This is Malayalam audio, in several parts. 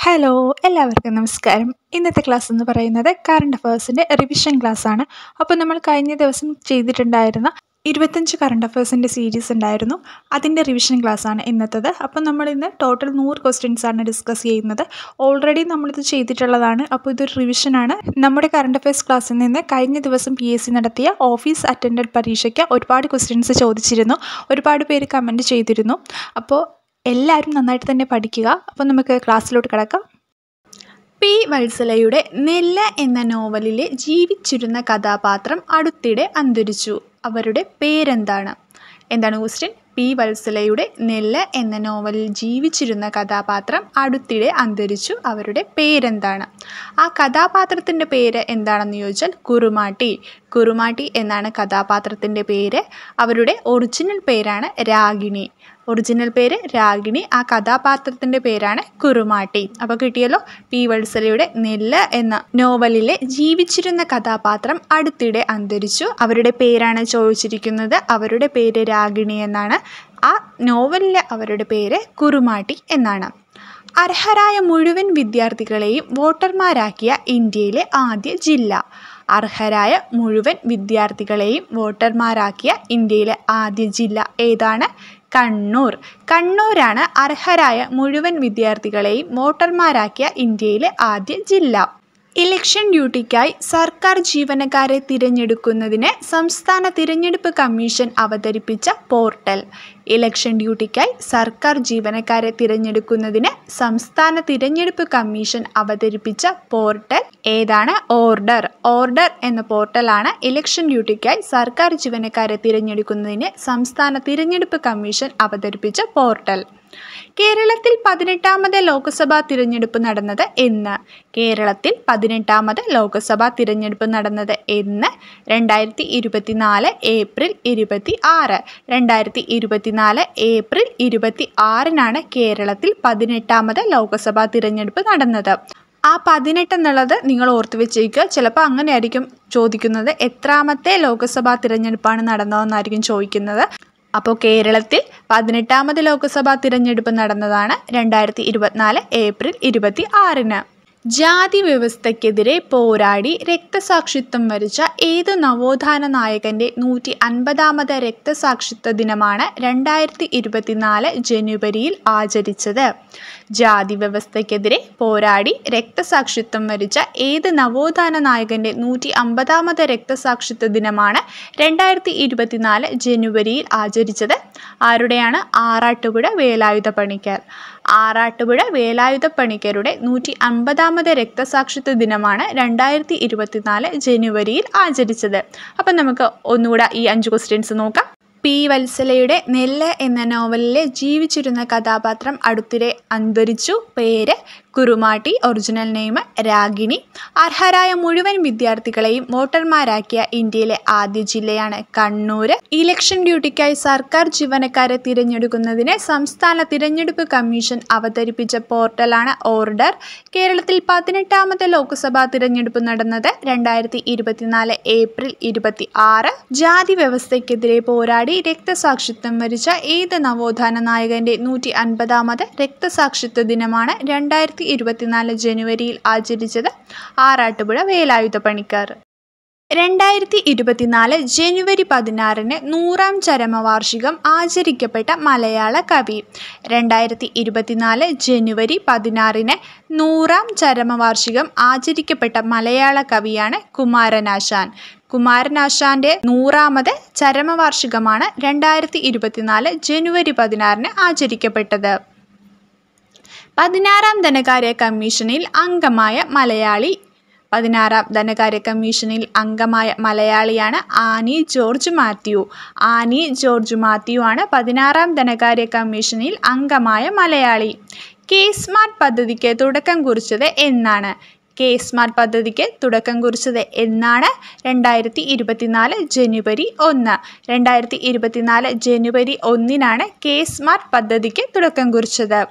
ഹലോ എല്ലാവർക്കും നമസ്കാരം. ഇന്നത്തെ ക്ലാസ് എന്ന് പറയുന്നത് കറണ്ട് അഫയേഴ്സിൻ്റെ റിവിഷൻ ക്ലാസ്സാണ്. അപ്പോൾ നമ്മൾ കഴിഞ്ഞ ദിവസം ചെയ്തിട്ടുണ്ടായിരുന്ന 25 കറണ്ട് അഫയേഴ്സിൻ്റെ സീരീസ് ഉണ്ടായിരുന്നു. അതിൻ്റെ റിവിഷൻ ക്ലാസ്സാണ് ഇന്നത്തേത്. അപ്പോൾ നമ്മളിന്ന് ടോട്ടൽ 100 ക്വസ്റ്റ്യൻസ് ആണ് ഡിസ്കസ് ചെയ്യുന്നത്. ഓൾറെഡി നമ്മളിത് ചെയ്തിട്ടുള്ളതാണ്. അപ്പോൾ ഇതൊരു റിവിഷനാണ്. നമ്മുടെ കറണ്ട് അഫയേഴ്സ് ക്ലാസ്സിൽ നിന്ന് കഴിഞ്ഞ ദിവസം PSC നടത്തിയ ഓഫീസ് അറ്റൻഡൻറ്റ് പരീക്ഷയ്ക്ക് ഒരുപാട് ക്വസ്റ്റ്യൻസ് ചോദിച്ചിരുന്നു. ഒരുപാട് പേര് കമൻറ്റ് ചെയ്തിരുന്നു. അപ്പോൾ എല്ലാവരും നന്നായിട്ട് തന്നെ പഠിക്കുക. അപ്പോൾ നമുക്ക് ക്ലാസ്സിലോട്ട് കിടക്കാം. പി വത്സലയുടെ നെല്ല് എന്ന നോവലിലെ ജീവിച്ചിരുന്ന കഥാപാത്രം അടുത്തിടെ അന്തരിച്ചു. അവരുടെ പേരെന്താണ്? എന്താണ് ക്വസ്റ്റ്യൻ? പി വത്സലയുടെ നെല്ല് എന്ന നോവലിൽ ജീവിച്ചിരുന്ന കഥാപാത്രം അടുത്തിടെ അന്തരിച്ചു. അവരുടെ പേരെന്താണ്? ആ കഥാപാത്രത്തിൻ്റെ പേര് എന്താണെന്ന് ചോദിച്ചാൽ കുറുമാട്ടി. കുറുമാട്ടി എന്നാണ് കഥാപാത്രത്തിൻ്റെ പേര്. അവരുടെ ഒറിജിനൽ പേരാണ് രാഗിണി. ഒറിജിനൽ പേര് രാഗിണി. ആ കഥാപാത്രത്തിൻ്റെ പേരാണ് കുറുമാട്ടി. അപ്പോൾ കിട്ടിയല്ലോ. പി വത്സലയുടെ നെല്ല് എന്ന നോവലിലെ ജീവിച്ചിരുന്ന കഥാപാത്രം അടുത്തിടെ അന്തരിച്ചു. അവരുടെ പേരാണ് ചോദിച്ചിരിക്കുന്നത്. അവരുടെ പേര് രാഗിണി എന്നാണ്. ആ നോവലിലെ അവരുടെ പേര് കുറുമാട്ടി എന്നാണ്. അർഹരായ മുഴുവൻ വിദ്യാർത്ഥികളെയും വോട്ടർമാരാക്കിയ ഇന്ത്യയിലെ ആദ്യ ജില്ല. അർഹരായ മുഴുവൻ വിദ്യാർത്ഥികളെയും വോട്ടർമാരാക്കിയ ഇന്ത്യയിലെ ആദ്യ ജില്ല ഏതാണ്? കണ്ണൂർ. കണ്ണൂരാണ് അർഹരായ മുഴുവൻ വിദ്യാർത്ഥികളെയും വോട്ടർമാരാക്കിയ ഇന്ത്യയിലെ ആദ്യ ജില്ല. ഇലക്ഷൻ ഡ്യൂട്ടിക്കായി സർക്കാർ ജീവനക്കാരെ തിരഞ്ഞെടുക്കുന്നതിന് സംസ്ഥാന തിരഞ്ഞെടുപ്പ് കമ്മീഷൻ അവതരിപ്പിച്ച പോർട്ടൽ. ഇലക്ഷൻ ഡ്യൂട്ടിക്കായി സർക്കാർ ജീവനക്കാരെ തിരഞ്ഞെടുക്കുന്നതിന് സംസ്ഥാന തിരഞ്ഞെടുപ്പ് കമ്മീഷൻ അവതരിപ്പിച്ച പോർട്ടൽ ഏതാണ്? ഓർഡർ. ഓർഡർ എന്ന പോർട്ടലാണ് ഇലക്ഷൻ ഡ്യൂട്ടിക്കായി സർക്കാർ ജീവനക്കാരെ തിരഞ്ഞെടുക്കുന്നതിന് സംസ്ഥാന തിരഞ്ഞെടുപ്പ് കമ്മീഷൻ അവതരിപ്പിച്ച പോർട്ടൽ. കേരളത്തിൽ 18ാമത് ലോക്സഭാ തിരഞ്ഞെടുപ്പ് നടന്നത് എന്ന്? കേരളത്തിൽ 18ാമത് ലോക്സഭാ തിരഞ്ഞെടുപ്പ് നടന്നത് എന്ന്? 2024 ഏപ്രിൽ 26. 2024 ഏപ്രിൽ 26 കേരളത്തിൽ 18ാമത് ലോക്സഭാ തിരഞ്ഞെടുപ്പ് നടന്നത്. ആ 18 എന്നുള്ളത് നിങ്ങൾ ഓർത്ത് വെച്ചേക്കുക. ചിലപ്പോൾ അങ്ങനെ ആയിരിക്കും ചോദിക്കുന്നത്. എത്രാമത്തെ ലോക്സഭാ തിരഞ്ഞെടുപ്പാണ് നടന്നതെന്നായിരിക്കും ചോദിക്കുന്നത്. അപ്പോൾ കേരളത്തിൽ 18ാമത് ലോക്സഭാ തിരഞ്ഞെടുപ്പ് നടന്നതാണ് 2024 ഏപ്രിൽ 26. ജാതി വ്യവസ്ഥയ്ക്കെതിരെ പോരാടി രക്തസാക്ഷിത്വം വരിച്ച ഏത് നവോത്ഥാന നായകൻ്റെ 150ാമത് രക്തസാക്ഷിത്വ ദിനമാണ് 2024 ജനുവരിയിൽ ആചരിച്ചത്? ജാതി വ്യവസ്ഥയ്ക്കെതിരെ പോരാടി രക്തസാക്ഷിത്വം വരിച്ച ഏത് നവോത്ഥാന നായകൻ്റെ 150ാമത് രക്തസാക്ഷിത്വ ദിനമാണ് 2024 ജനുവരിയിൽ ആചരിച്ചത്? ആരുടെയാണ്? ആറാട്ടുപുഴ വേലായുധ പണിക്കർ. ആറാട്ടുപുഴ വേലായുധ പണിക്കരുടെ 150ാമത് രക്തസാക്ഷിത്വ ദിനമാണ് 2024 ജനുവരിയിൽ ആചരിച്ചത്. അപ്പം നമുക്ക് ഒന്നുകൂടെ ഈ 5 ക്വസ്റ്റ്യൻസ് നോക്കാം. പി വത്സലയുടെ നെല്ല് എന്ന നോവലിലെ ജീവിച്ചിരുന്ന കഥാപാത്രം അടുത്തിടെ അന്തരിച്ചു. പേര് കുറുമാട്ടി. Original name Ragini. അർഹരായ മുഴുവൻ വിദ്യാർത്ഥികളെയും വോട്ടർമാരാക്കിയ ഇന്ത്യയിലെ ആദ്യ ജില്ലയാണ് കണ്ണൂർ. ഇലക്ഷൻ ഡ്യൂട്ടിക്കായി സർക്കാർ ജീവനക്കാരെ തിരഞ്ഞെടുക്കുന്നതിന് സംസ്ഥാന തിരഞ്ഞെടുപ്പ് കമ്മീഷൻ അവതരിപ്പിച്ച പോർട്ടലാണ് ഓർഡർ. കേരളത്തിൽ 18ാമത് ലോക്സഭാ തിരഞ്ഞെടുപ്പ് നടന്നത് 2024 ഏപ്രിൽ 26. ജാതി വ്യവസ്ഥയ്ക്കെതിരെ പോരാടി രക്തസാക്ഷിത്വം വരിച്ച ഏത് നവോത്ഥാന നായകൻ്റെ 150ാമത് രക്തസാക്ഷിത്വ ദിനമാണ് 2024 ജനുവരിയിൽ ആചരിച്ചത്? ആറാട്ടുപുഴ വേലായുധ പണിക്കർ. 2024 ജനുവരി 16 100ാം ചരമവാർഷികം ആചരിക്കപ്പെട്ട മലയാള കവി. 2024 ജനുവരി 16 100ാം ചരമവാർഷികം ആചരിക്കപ്പെട്ട മലയാള കവിയാണ് കുമാരനാശാൻ. കുമാരനാശാൻ്റെ 100ാമത് ചരമവാർഷികമാണ് 2024 ജനുവരി 16 ആചരിക്കപ്പെട്ടത്. 16ാം ധനകാര്യ കമ്മീഷനിൽ അംഗമായ മലയാളി. 16ാം ധനകാര്യ കമ്മീഷനിൽ അംഗമായ മലയാളിയാണ് Annie George Mathew. Annie George Mathew ആണ് 16ാം ധനകാര്യ കമ്മീഷനിൽ അംഗമായ മലയാളി. കെ സ്മാർട്ട് പദ്ധതിക്ക് തുടക്കം കുറിച്ചത് എന്നാണ്? കെ സ്മാർട്ട് പദ്ധതിക്ക് തുടക്കം കുറിച്ചത് എന്നാണ്? 2024 ജനുവരി 1. 2024 ജനുവരി 1 കെ സ്മാർട്ട് പദ്ധതിക്ക് തുടക്കം കുറിച്ചത്.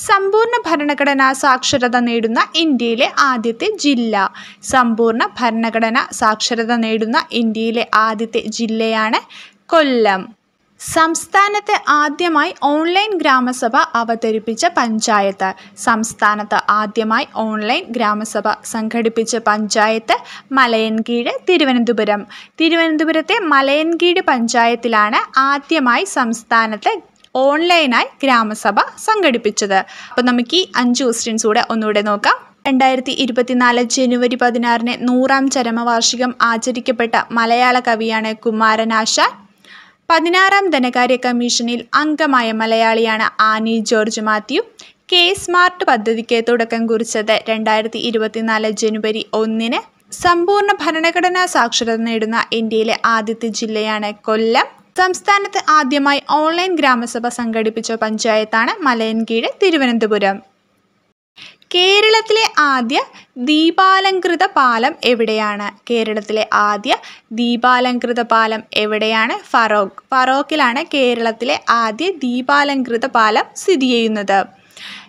സമ്പൂർണ്ണ ഭരണഘടനാ സാക്ഷരത നേടുന്ന ഇന്ത്യയിലെ ആദ്യത്തെ ജില്ല. സമ്പൂർണ്ണ ഭരണഘടനാ സാക്ഷരത നേടുന്ന ഇന്ത്യയിലെ ആദ്യത്തെ ജില്ലയാണ് കൊല്ലം. സംസ്ഥാനത്ത് ആദ്യമായി ഓൺലൈൻ ഗ്രാമസഭ അവതരിപ്പിച്ച പഞ്ചായത്ത്. സംസ്ഥാനത്ത് ആദ്യമായി ഓൺലൈൻ ഗ്രാമസഭ സംഘടിപ്പിച്ച പഞ്ചായത്ത് മലയൻകീഴ്, തിരുവനന്തപുരം. തിരുവനന്തപുരത്തെ മലയൻകീഴ് പഞ്ചായത്തിലാണ് ആദ്യമായി സംസ്ഥാനത്ത് ഓൺലൈനായി ഗ്രാമസഭ സംഘടിപ്പിച്ചത്. അപ്പോൾ നമുക്ക് ഈ 5 ക്വസ്റ്റ്യൻസ് കൂടെ ഒന്നുകൂടെ നോക്കാം. 2024 ജനുവരി 16 100-ാം ചരമവാർഷികം ആചരിക്കപ്പെട്ട മലയാള കവിയാണ് കുമാരനാശാൻ. 16-ാം ധനകാര്യ കമ്മീഷനിൽ അംഗമായ മലയാളിയാണ് Annie George Mathew. K smart പദ്ധതിക്ക് തുടക്കം കുറിച്ചത് 2024 ജനുവരി 1. സമ്പൂർണ്ണ ഭരണഘടനാ സാക്ഷരത നേടുന്ന ഇന്ത്യയിലെ ആദ്യത്തെ ജില്ലയാണ് കൊല്ലം. സംസ്ഥാനത്ത് ആദ്യമായി ഓൺലൈൻ ഗ്രാമസഭ സംഘടിപ്പിച്ച പഞ്ചായത്താണ് മലയൻകീഴ്, തിരുവനന്തപുരം. കേരളത്തിലെ ആദ്യ ദീപാലംകൃത പാലം എവിടെയാണ്? കേരളത്തിലെ ആദ്യ ദീപാലംകൃത പാലം എവിടെയാണ്? ഫറോക്കിലാണ് കേരളത്തിലെ ആദ്യ ദീപാലംകൃത പാലം സ്ഥിതി ചെയ്യുന്നത്.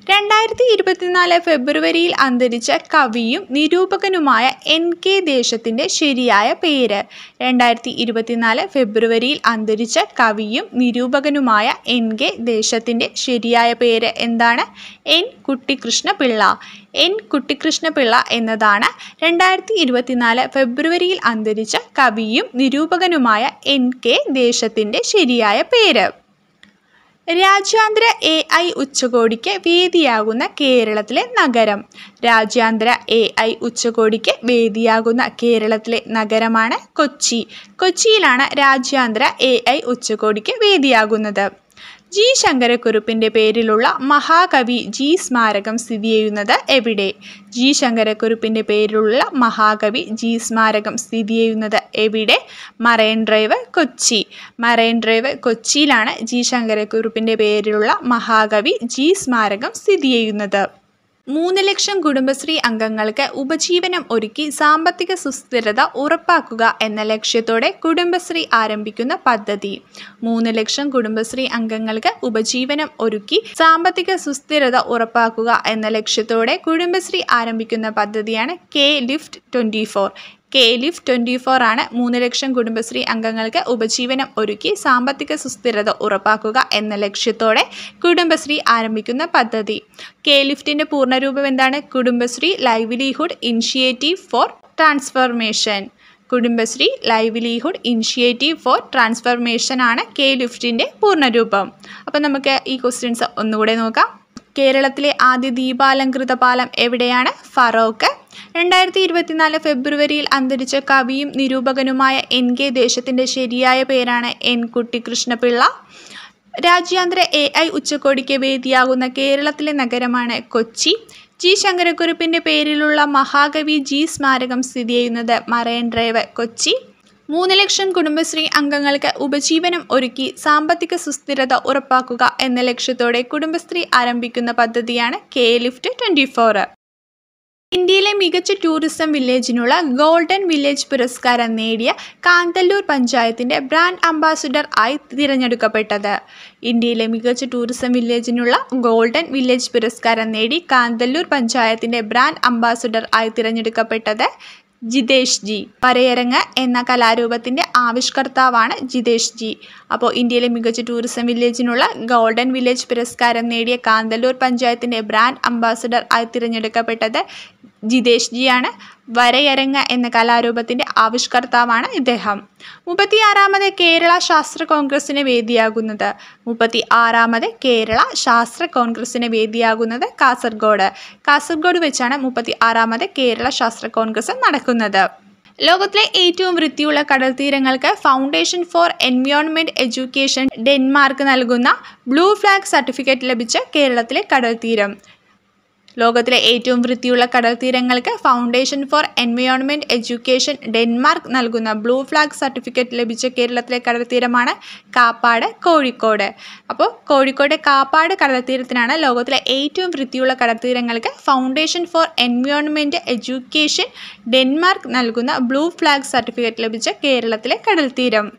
2024 ഫെബ്രുവരിയിൽ അന്തരിച്ച കവിയും നിരൂപകനുമായ NK ദേശത്തിൻ്റെ ശരിയായ പേര്. 2024 ഫെബ്രുവരിയിൽ അന്തരിച്ച കവിയും നിരൂപകനുമായ NK ദേശത്തിൻ്റെ ശരിയായ പേര് എന്താണ്? N കുട്ടിക്കൃഷ്ണപിള്ള. N കുട്ടിക്കൃഷ്ണപിള്ള എന്നതാണ് 2024 ഫെബ്രുവരിയിൽ അന്തരിച്ച കവിയും നിരൂപകനുമായ NK ദേശത്തിൻ്റെ ശരിയായ പേര്. രാജ്യാന്തര AI ഉച്ചകോടിക്ക് വേദിയാകുന്ന കേരളത്തിലെ നഗരം. രാജ്യാന്തര AI ഉച്ചകോടിക്ക് വേദിയാകുന്ന കേരളത്തിലെ നഗരമാണ് കൊച്ചി. കൊച്ചിയിലാണ് രാജ്യാന്തര AI ഉച്ചകോടിക്ക് വേദിയാകുന്നത്. G ശങ്കരക്കുറുപ്പിൻ്റെ പേരിലുള്ള മഹാകവി G സ്മാരകം സ്ഥിതി ചെയ്യുന്നത് എവിടെ? G ശങ്കരക്കുറുപ്പിൻ്റെ പേരിലുള്ള മഹാകവി G സ്മാരകം സ്ഥിതി ചെയ്യുന്നത് എവിടെ? Marine Drive, Kochi. Marine Drive, കൊച്ചിയിലാണ് G ശങ്കരക്കുറുപ്പിൻ്റെ പേരിലുള്ള മഹാകവി G സ്മാരകം സ്ഥിതി ചെയ്യുന്നത്. 3 ലക്ഷം കുടുംബശ്രീ അംഗങ്ങൾക്ക് ഉപജീവനം ഒരുക്കി സാമ്പത്തിക സുസ്ഥിരത ഉറപ്പാക്കുക എന്ന ലക്ഷ്യത്തോടെ കുടുംബശ്രീ ആരംഭിക്കുന്ന പദ്ധതി. 3 ലക്ഷം കുടുംബശ്രീ അംഗങ്ങൾക്ക് ഉപജീവനം ഒരുക്കി സാമ്പത്തിക സുസ്ഥിരത ഉറപ്പാക്കുക എന്ന ലക്ഷ്യത്തോടെ കുടുംബശ്രീ ആരംഭിക്കുന്ന പദ്ധതിയാണ് K-Lift 24. K-Lift 24 ആണ് 3 ലക്ഷം കുടുംബശ്രീ അംഗങ്ങൾക്ക് ഉപജീവനം ഒരുക്കി സാമ്പത്തിക സുസ്ഥിരത ഉറപ്പാക്കുക എന്ന ലക്ഷ്യത്തോടെ കുടുംബശ്രീ ആരംഭിക്കുന്ന പദ്ധതി. K-Liftൻ്റെ പൂർണ്ണരൂപം എന്താണ്? Kudumbashree livelihood initiative four transformation. Kudumbashree livelihood initiative four transformation ആണ് K-Liftൻ്റെ പൂർണ്ണരൂപം. അപ്പോൾ നമുക്ക് ഈ ക്വസ്റ്റ്യൻസ് ഒന്നുകൂടെ നോക്കാം. കേരളത്തിലെ ആദ്യ ദീപാലംകൃത പാലം എവിടെയാണ്? ഫറോക്ക്. 2024 ഫെബ്രുവരിയിൽ അന്തരിച്ച കവിയും നിരൂപകനുമായ NK ദേശത്തിൻ്റെ ശരിയായ പേരാണ് N കുട്ടിക്കൃഷ്ണപിള്ള. രാജ്യാന്തര AI ഉച്ചകോടിക്ക് വേദിയാകുന്ന കേരളത്തിലെ നഗരമാണ് കൊച്ചി. G ശങ്കരക്കുറുപ്പിൻ്റെ പേരിലുള്ള മഹാകവി G സ്മാരകം സ്ഥിതി ചെയ്യുന്നത് മറൈൻ ഡ്രൈവ്, കൊച്ചി. 3 ലക്ഷം കുടുംബശ്രീ അംഗങ്ങൾക്ക് ഉപജീവനം ഒരുക്കി സാമ്പത്തിക സുസ്ഥിരത ഉറപ്പാക്കുക എന്ന ലക്ഷ്യത്തോടെ കുടുംബശ്രീ ആരംഭിക്കുന്ന പദ്ധതിയാണ് K-Lift 24. ഇന്ത്യയിലെ മികച്ച ടൂറിസം വില്ലേജിനുള്ള ഗോൾഡൻ വില്ലേജ് പുരസ്കാരം നേടിയ കാന്തല്ലൂർ പഞ്ചായത്തിൻ്റെ ബ്രാൻഡ് അംബാസിഡർ ആയി തിരഞ്ഞെടുക്കപ്പെട്ടത്. ഇന്ത്യയിലെ മികച്ച ടൂറിസം വില്ലേജിനുള്ള ഗോൾഡൻ വില്ലേജ് പുരസ്കാരം നേടി കാന്തല്ലൂർ പഞ്ചായത്തിൻ്റെ ബ്രാൻഡ് അംബാസിഡർ ആയി തിരഞ്ഞെടുക്കപ്പെട്ടത് ജിതേഷ് ജി. വരയരങ്ങ് എന്ന കലാരൂപത്തിൻ്റെ ആവിഷ്കർത്താവാണ് ജിതേഷ് ജി. അപ്പോൾ ഇന്ത്യയിലെ മികച്ച ടൂറിസം വില്ലേജിനുള്ള ഗോൾഡൻ വില്ലേജ് പുരസ്കാരം നേടിയ കാന്തല്ലൂർ പഞ്ചായത്തിൻ്റെ ബ്രാൻഡ് അംബാസിഡർ ആയി തിരഞ്ഞെടുക്കപ്പെട്ടത് ജിതേഷ് ജിയാണ്. വരയരങ്ങ് എന്ന കലാരൂപത്തിൻ്റെ ആവിഷ്കർത്താവാണ് ഇദ്ദേഹം. 36ാമത് കേരള ശാസ്ത്ര കോൺഗ്രസിന് വേദിയാകുന്നത്. 36ാമത് കേരള ശാസ്ത്ര കോൺഗ്രസിന് വേദിയാകുന്നത് കാസർഗോഡ്. കാസർഗോഡ് വെച്ചാണ് 36ാമത് കേരള ശാസ്ത്ര കോൺഗ്രസ് നടക്കുന്നത്. ലോകത്തിലെ ഏറ്റവും വൃത്തിയുള്ള കടൽത്തീരങ്ങൾക്ക് Foundation for Environment Education Denmark നൽകുന്ന ബ്ലൂ ഫ്ലാഗ് സർട്ടിഫിക്കറ്റ് ലഭിച്ച കേരളത്തിലെ കടൽത്തീരം. ലോകത്തിലെ ഏറ്റവും വൃത്തിയുള്ള കടൽത്തീരങ്ങൾക്ക് Foundation for Environment Education Denmark നൽകുന്ന ബ്ലൂ ഫ്ലാഗ് സർട്ടിഫിക്കറ്റ് ലഭിച്ച കേരളത്തിലെ കടൽത്തീരമാണ് കാപ്പാട്, കോഴിക്കോട്. അപ്പോൾ കോഴിക്കോട് കാപ്പാട് കടൽത്തീരത്തിനാണ് ലോകത്തിലെ ഏറ്റവും വൃത്തിയുള്ള കടൽത്തീരങ്ങൾക്ക് Foundation for Environment Education Denmark നൽകുന്ന ബ്ലൂ ഫ്ലാഗ് സർട്ടിഫിക്കറ്റ് ലഭിച്ച കേരളത്തിലെ കടൽത്തീരം.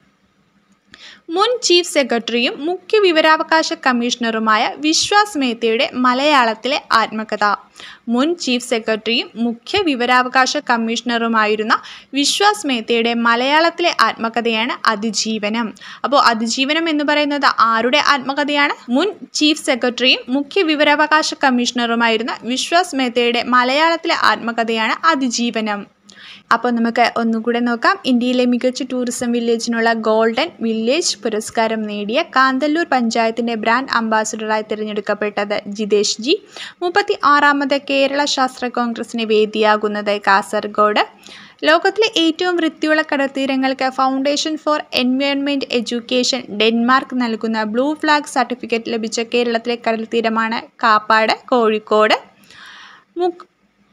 മുൻ ചീഫ് സെക്രട്ടറിയും മുഖ്യ വിവരാവകാശ കമ്മീഷണറുമായ വിശ്വാസ് മേത്തയുടെ മലയാളത്തിലെ ആത്മകഥ. മുൻ ചീഫ് സെക്രട്ടറിയും മുഖ്യ വിവരാവകാശ കമ്മീഷണറുമായിരുന്ന വിശ്വാസ് മേത്തയുടെ മലയാളത്തിലെ ആത്മകഥയാണ് അതിജീവനം. അപ്പോൾ അതിജീവനം എന്ന് പറയുന്നത് ആരുടെ ആത്മകഥയാണ്? മുൻ ചീഫ് സെക്രട്ടറിയും മുഖ്യ വിവരാവകാശ കമ്മീഷണറുമായിരുന്ന വിശ്വാസ് മേത്തയുടെ മലയാളത്തിലെ ആത്മകഥയാണ് അതിജീവനം. അപ്പോൾ നമുക്ക് ഒന്നുകൂടെ നോക്കാം. ഇന്ത്യയിലെ മികച്ച ടൂറിസം വില്ലേജിനുള്ള ഗോൾഡൻ വില്ലേജ് പുരസ്കാരം നേടിയ കാന്തല്ലൂർ പഞ്ചായത്തിൻ്റെ ബ്രാൻഡ് അംബാസഡറായി തിരഞ്ഞെടുക്കപ്പെട്ടത് ജിതേഷ് ജി. 36ാമത് കേരള ശാസ്ത്ര കോൺഗ്രസിന് വേദിയാകുന്നത് കാസർഗോഡ്. ലോകത്തിലെ ഏറ്റവും വൃത്തിയുള്ള കടൽത്തീരങ്ങൾക്ക് Foundation for Environment Education Denmark നൽകുന്ന ബ്ലൂ ഫ്ലാഗ് സർട്ടിഫിക്കറ്റ് ലഭിച്ച കേരളത്തിലെ കടൽത്തീരമാണ് കാപ്പാട്, കോഴിക്കോട്.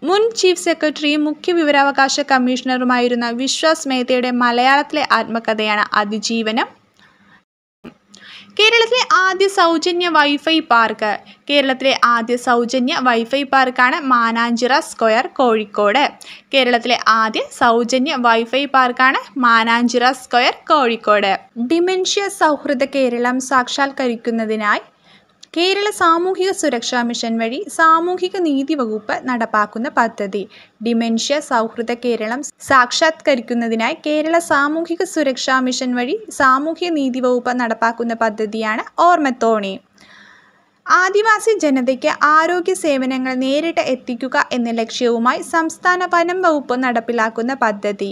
മുൻ ചീഫ് സെക്രട്ടറിയും മുഖ്യ വിവരാവകാശ കമ്മീഷണറുമായിരുന്ന വിശ്വാസ് മേത്തയുടെ മലയാളത്തിലെ ആത്മകഥയാണ് അതിജീവനം. കേരളത്തിലെ ആദ്യ സൗജന്യ വൈഫൈ പാർക്ക്. കേരളത്തിലെ ആദ്യ സൗജന്യ വൈഫൈ പാർക്കാണ് മാനാഞ്ചിറ സ്ക്വയർ, കോഴിക്കോട്. കേരളത്തിലെ ആദ്യ സൗജന്യ വൈഫൈ പാർക്കാണ് മാനാഞ്ചിറ സ്ക്വയർ, കോഴിക്കോട്. ഡിമെൻഷ്യ സൗഹൃദ കേരളം സാക്ഷാത്കരിക്കുന്നതിനായി കേരള സാമൂഹിക സുരക്ഷാ മിഷൻ വഴി സാമൂഹിക നീതി വകുപ്പ് നടപ്പാക്കുന്ന പദ്ധതി. ഡിമെൻഷ്യ സൗഹൃദ കേരളം സാക്ഷാത്കരിക്കുന്നതിനായി കേരള സാമൂഹിക സുരക്ഷാ മിഷൻ വഴി സാമൂഹിക നീതി വകുപ്പ് നടപ്പാക്കുന്ന പദ്ധതിയാണ് ഓർമ്മത്തോണി. ആദിവാസി ജനതയ്ക്ക് ആരോഗ്യ സേവനങ്ങൾ നേരിട്ട് എത്തിക്കുക എന്ന ലക്ഷ്യവുമായി സംസ്ഥാന വനം വകുപ്പ് നടപ്പിലാക്കുന്ന പദ്ധതി.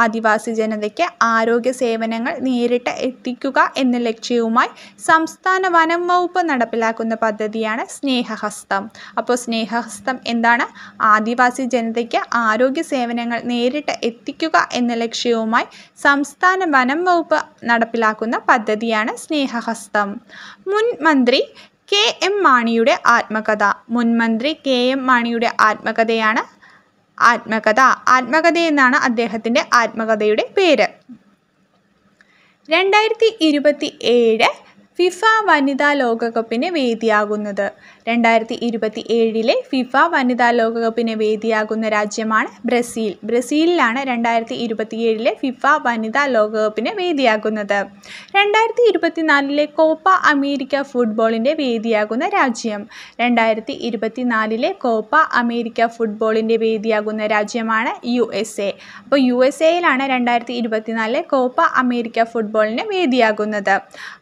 ആദിവാസി ജനതയ്ക്ക് ആരോഗ്യ സേവനങ്ങൾ നേരിട്ട് എത്തിക്കുക എന്ന ലക്ഷ്യവുമായി സംസ്ഥാന വനം വകുപ്പ് നടപ്പിലാക്കുന്ന പദ്ധതിയാണ് സ്നേഹഹസ്തം. അപ്പോൾ സ്നേഹഹസ്തം എന്താണ്? ആദിവാസി ജനതയ്ക്ക് ആരോഗ്യ സേവനങ്ങൾ നേരിട്ട് എത്തിക്കുക എന്ന ലക്ഷ്യവുമായി സംസ്ഥാന വനം വകുപ്പ് നടപ്പിലാക്കുന്ന പദ്ധതിയാണ് സ്നേഹഹസ്തം. മുൻ മന്ത്രി KM മാണിയുടെ ആത്മകഥ. മുൻ മന്ത്രി KM മാണിയുടെ ആത്മകഥയാണ് ആത്മകഥ എന്നാണ് അദ്ദേഹത്തിൻ്റെ ആത്മകഥയുടെ പേര്. 2027 ഫിഫ വനിതാ ലോകകപ്പിന് വേദിയാകുന്നത്. 2027 ഫിഫ വനിതാ ലോകകപ്പിന് വേദിയാകുന്ന രാജ്യമാണ് ബ്രസീൽ. ബ്രസീലിലാണ് 2027 ഫിഫ വനിതാ ലോകകപ്പിന് വേദിയാകുന്നത്. 2024 കോപ്പ അമേരിക്ക ഫുട്ബോളിൻ്റെ വേദിയാകുന്ന രാജ്യം. 2024 കോപ്പ അമേരിക്ക ഫുട്ബോളിൻ്റെ വേദിയാകുന്ന രാജ്യമാണ് USA. അപ്പോൾ USAയിലാണ് 2024 കോപ്പ അമേരിക്ക ഫുട്ബോളിന് വേദിയാകുന്നത്.